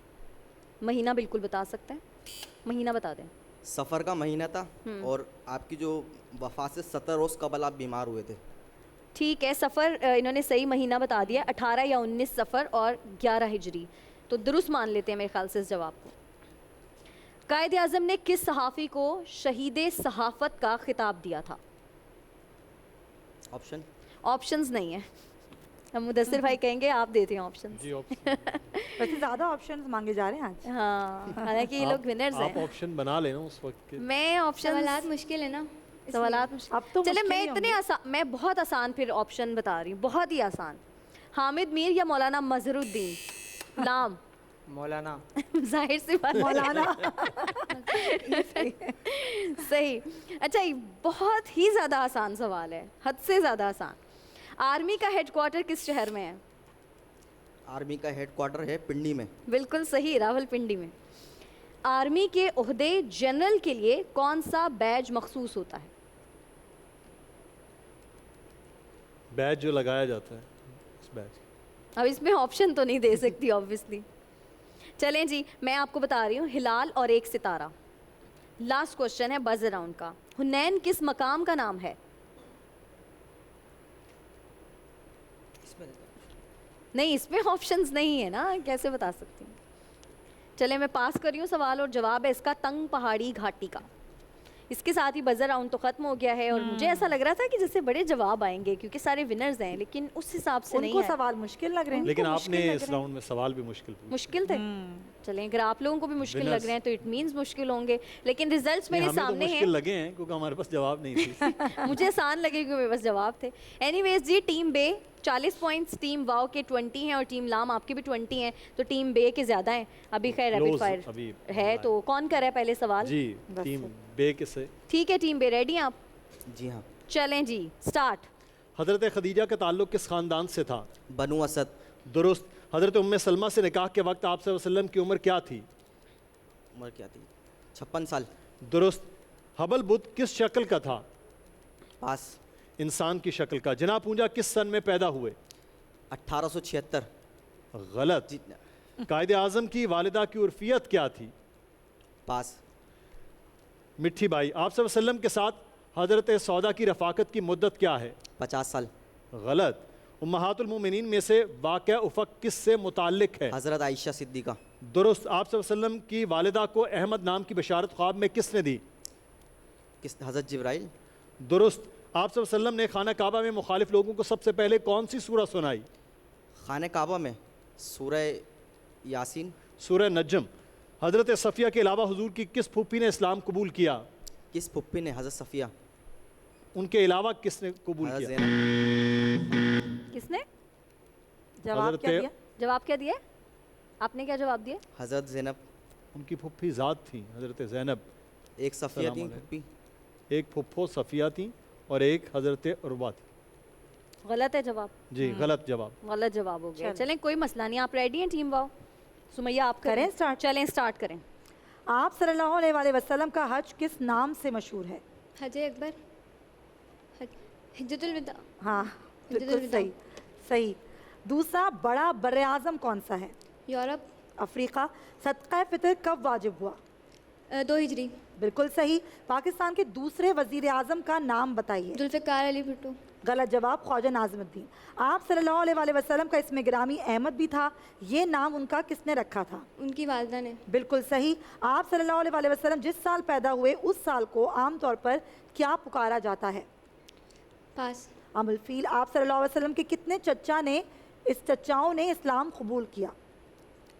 महीना बिल्कुल बता सकते हैं, महीना बता दें। सफ़र का महीना था और आपकी जो वफ़ात से 17 रोज़ कबल आप बीमार हुए थे। ठीक है, सफ़र इन्होंने सही महीना बता दिया, 18 या 19 सफ़र और 11 हिजरी, तो दुरुस्त मान लेते हैं मेरे ख्याल से इस जवाब को। कायद आज़म ने किस सहाफ़ी को शहीद सहाफ़त का खिताब दिया था? ऑप्शंस नहीं है। हम मुदस्सिर भाई कहेंगे, आप देते हैं ऑप्शन। जी ऑप्शन। वैसे ज़्यादा ऑप्शंस मांगे जा रहे हैं आज। हाँ, हालांकि ये लोग विनर्स हैं। आप ऑप्शन बना लेना उस वक्त के। मैं ऑप्शन सवालात मुश्किल है ना, सवालात अब तो चले मुश्किल मैं ही इतने आसान, मैं बहुत आसान फिर ऑप्शन बता रही हूँ, बहुत ही आसान। हामिद मीर या मौलाना मजहरुद्दीन? नाम मौलाना। जाहिर सी बात है। मौलाना। सही। अच्छा, ये बहुत ही ज़्यादा आसान सवाल है, हद से ज़्यादा आसान। आर्मी का हेडक्वार्टर किस शहर में है? आर्मी का हेडक्वार्टर है पिंडी में। बिल्कुल सही, रावलपिंडी में। आर्मी के ओहदे जनरल के लिए कौन सा बैज मखसूस होता है? बैज जो लगाया जाता है, इस बैज। अब इसमें ऑप्शन तो नहीं दे सकती ऑब्वियसली। चलें जी, मैं आपको बता रही हूँ, हिलाल और एक सितारा। लास्ट क्वेश्चन है बज़र राउंड का। हुनैन किस मकाम का नाम है? नहीं, इसमें ऑप्शंस नहीं है ना, कैसे बता सकती हूँ। चले मैं पास कर रही हूँ सवाल, और जवाब है इसका तंग पहाड़ी घाटी का। इसके साथ ही बज़र राउंड तो ख़त्म हो गया है, और मुझे ऐसा लग रहा था कि जैसे बड़े जवाब आएंगे क्योंकि सारे विनर्स हैं, लेकिन उस हिसाब से नहीं उनको है। सवाल मुश्किल लग रहे हैं। लेकिन आपने इस राउंड में सवाल भी मुश्किल पूछे। मुश्किल थे। चलें, अगर आप लोगों को भी मुश्किल लग Winners। रहे हैं तो इट मींस मुश्किल होंगे, लेकिन रिजल्ट्स मेरे हमें तो सामने मुश्किल हैं। लगे हैं क्योंकि हमारे पास जवाब नहीं थी। मुझे आसान लगे क्योंकि मेरे पास जवाब थे। एनीवेज जी, टीम बे 40 पॉइंट्स, टीम वाओ के 20 हैं, और टीम लाम आपके भी 20 हैं, तो टीम बे के ज़्यादा हैं। अभी खैर रैपिड Close फायर अभी है, तो कौन कर रहा है पहले सवाल? जी, टीम बे के से। ठीक है, टीम बे रेडी हैं आप? जी हाँ। चलें जी, स्टार्ट। हज़रत खदीजा का ताल्लुक़ किस ख़ानदान से था? बनु असद। दुरुस्त। हज़रत उम्मे सलमा से निकाह के वक्त आप सल्लल्लाहु अलैहि वसल्लम की उम्र क्या थी? उम्र क्या थी? 56 साल। दुरुस्त। हबल बुद्ध किस शक्ल का था? पास। इंसान की शक्ल का। जना पूंजा किस सन में पैदा हुए? 1876। गलत। कायदे आज़म की वालिदा की उर्फियत क्या थी? पास। मिट्ठी बाई। आप सल्लल्लाहु अलैहि वसल्लम के साथ हज़रत सौदा की रफ़ाकत की मुद्दत क्या है? 50 साल। गलत। उम्महातुल मोमिनीन में से वाक़या उफ़क़ किस से मुताल्लिक़ है? हज़रत आयशा सिद्दीक़ा। दुरुस्त। आप सल्लल्लाहु अलैहि वसल्लम की वालिदा को अहमद नाम की बशारत ख्वाब में किसने दी? किस? हज़रत जिब्राइल। दुरुस्त। आप सल्लल्लाहु अलैहि वसल्लम ने खाना काबा में मुखालिफ लोगों को सबसे पहले कौन सी सूरह सुनाई? खाने काबा में सूरह यासीन। सूरह नजम। हज़रत सफ़िया के अलावा हुजूर की किस फूफी ने इस्लाम कबूल किया? किस फुप्पी ने? हज़रत सफ़िया। उनके अलावा किसने कबूल हज़रत किया? ज़ैनब। किसने जवाब क्या दिया? जवाब क्या दिया? आपने क्या जवाब दिया? हज़रत ज़ैनब। उनकी फुफ्फी ज़ात थी हज़रत ज़ैनब। एक सफ़िया थी फुप्पी। एक फुफ्फो सफ़िया थी और एक हज़रत उर्वा थी। गलत है जवाब। जी, गलत जवाब। गलत जवाब हो गया। चलें। चलें, कोई मसला नहीं। आप रेडी हैं टीम वाओ? सुमैया आप करें स्टार्ट? चलें, स्टार्ट करें। आप सल्लल्लाहु अलैहि वसल्लम का हज किस नाम से मशहूर है? हज अकबर, हिज्जतुल विदा। हाँ, बिल्कुल हिज्जतुल विदा। सही। सही। दूसरा बड़ा बर्रे आज़म कौन सा है? यूरोप। अफ्रीका। सदका फितर कब वाजिब हुआ? 2 हिजरी। बिल्कुल सही। पाकिस्तान के दूसरे वजीर आज़म का नाम बताइए। जुल्फ़िकार अली भुट्टो। गलत जवाब, ख्वाजा नाज़िमुद्दीन। आप सल्लल्लाहु अलैहि वसल्लम का इसमें गिरामी अहमद भी था, ये नाम उनका किसने रखा था? उनकी वालिदा ने। बिल्कुल सही। आप सल्लल्लाहु अलैहि वसल्लम जिस साल पैदा हुए उस साल को आमतौर पर क्या पुकारा जाता है? पास। अमुल फील। आप सल्लल्लाहु अलैहि वसल्लम के कितने चचाओं ने इस्लाम कबूल किया?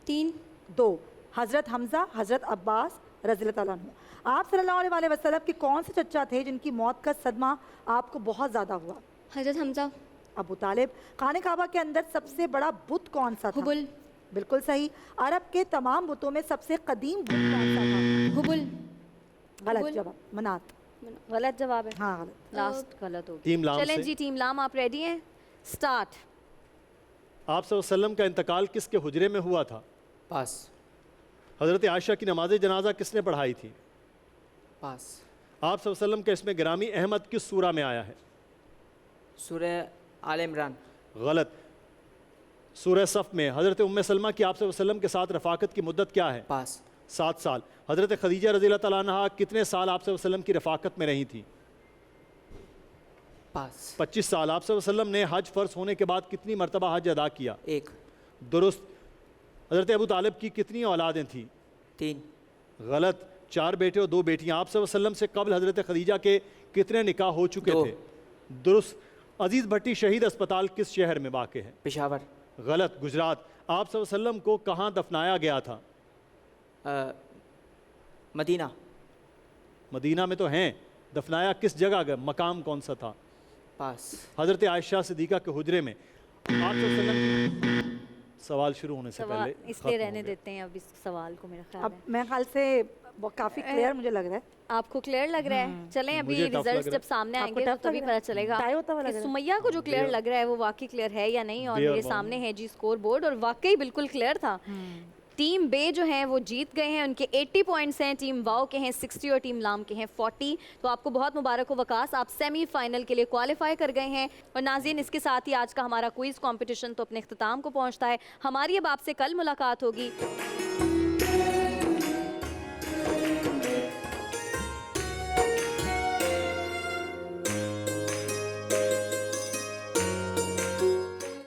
3। 2। हज़रत हमज़ा, हज़रत अब्बास रज़ी अल्लाह अन्हु। आप सल्लल्लाहु अलैहि वसल्लम के कौन से चचा थे जिनकी मौत का सदमा आपको बहुत ज़्यादा हुआ? हज़रत हमज़ा। अबू तालिब। खाने काबा के अंदर सबसे बड़ा बुत कौन सा था? हुबुल। बिल्कुल सही। अरब के तमाम बुतों में सबसे कदीम बुत कौन सा था? हुबुल। गलत जवाब, मनात। गलत जवाब है। हाँ, गलत। लास्ट गलत हो टीम लाम चलें से। जी, टीम लाम आप रेडी हैं? स्टार्ट। आप सल्लल्लाहु अलैहि वसल्लम का इंतकाल किसके हुजरे में हुआ था? पास। हज़रत आयशा की नमाज जनाजा किसने पढ़ाई थी? पास। आप सल्लल्लाहु अलैहि वसल्लम का इसमें गिरामी अहमद किस सूरा में आया है? सूरह आल इमरान। गलत। सूरह सफ़ में। हज़रत उम्मे सलमा की आप सल्लल्लाहु अलैहि वसल्लम के साथ रफ़ाकत की मुद्दत क्या है? पास। 7 साल। हज़रत खदीजा रज़ी अल्लाह तआला अन्हा कितने साल आप सल्लल्लाहु अलैहि वसल्लम की रफ़ाकत में रही थी? पास। 25 साल। आप सल्लल्लाहु अलैहि वसल्लम ने हज फ़र्ज होने के बाद कितनी मरतबा हज अदा किया? 1। दुरुस्त। हज़रत अबू तालिब की कितनी औलादें थीं? 3। गलत। 4 बेटे और 2 बेटियां। आप सल्लल्लाहु अलैहि वसल्लम से कबल हज़रत खदीजा के कितने निकाह हो चुके 2। थे? दुरुस्त। अजीज़ भट्टी शहीद अस्पताल किस शहर में वाक़ है? पेशावर। गलत। गुजरात। आप सल्लल्लाहु अलैहि वसल्लम को कहाँ दफनाया गया था? मदीना। मदीना में तो हैं, दफनाया किस जगह गए, मकाम कौन सा था? पास। हज़रत आयशा सिद्दीक़ा के हुजरे में। आप सवाल शुरू होने से पहले इसलिए रहने देते हैं अब इस सवाल को, मेरा ख्याल अब मेरे ख्याल से काफी क्लियर मुझे लग रहा है। आपको क्लियर लग रहा है? चलें अभी मुझे tough लग रिजल्ट्स रहा है। जब सामने आपको आएंगे तो tough तभी लग पता रहा है? चलेगा टाई होता हुआ लग कि रहा है? सुमैया को जो क्लियर लग रहा है वो वाकई क्लियर है या नहीं, और Bare ये ball। सामने है जी स्कोर बोर्ड, और वाकई बिल्कुल क्लियर था। टीम बे जो हैं वो जीत गए हैं, उनके 80 पॉइंट्स हैं, टीम वाओ के हैं 60 और टीम लाम के हैं 40। तो आपको बहुत मुबारक हो वकास, आप सेमीफाइनल के लिए क्वालिफाई कर गए हैं। और नाज़रीन, इसके साथ ही आज का हमारा क्विज़ कंपटीशन तो अपने इख्तिताम को पहुंचता है। हमारी अब आपसे कल मुलाकात होगी।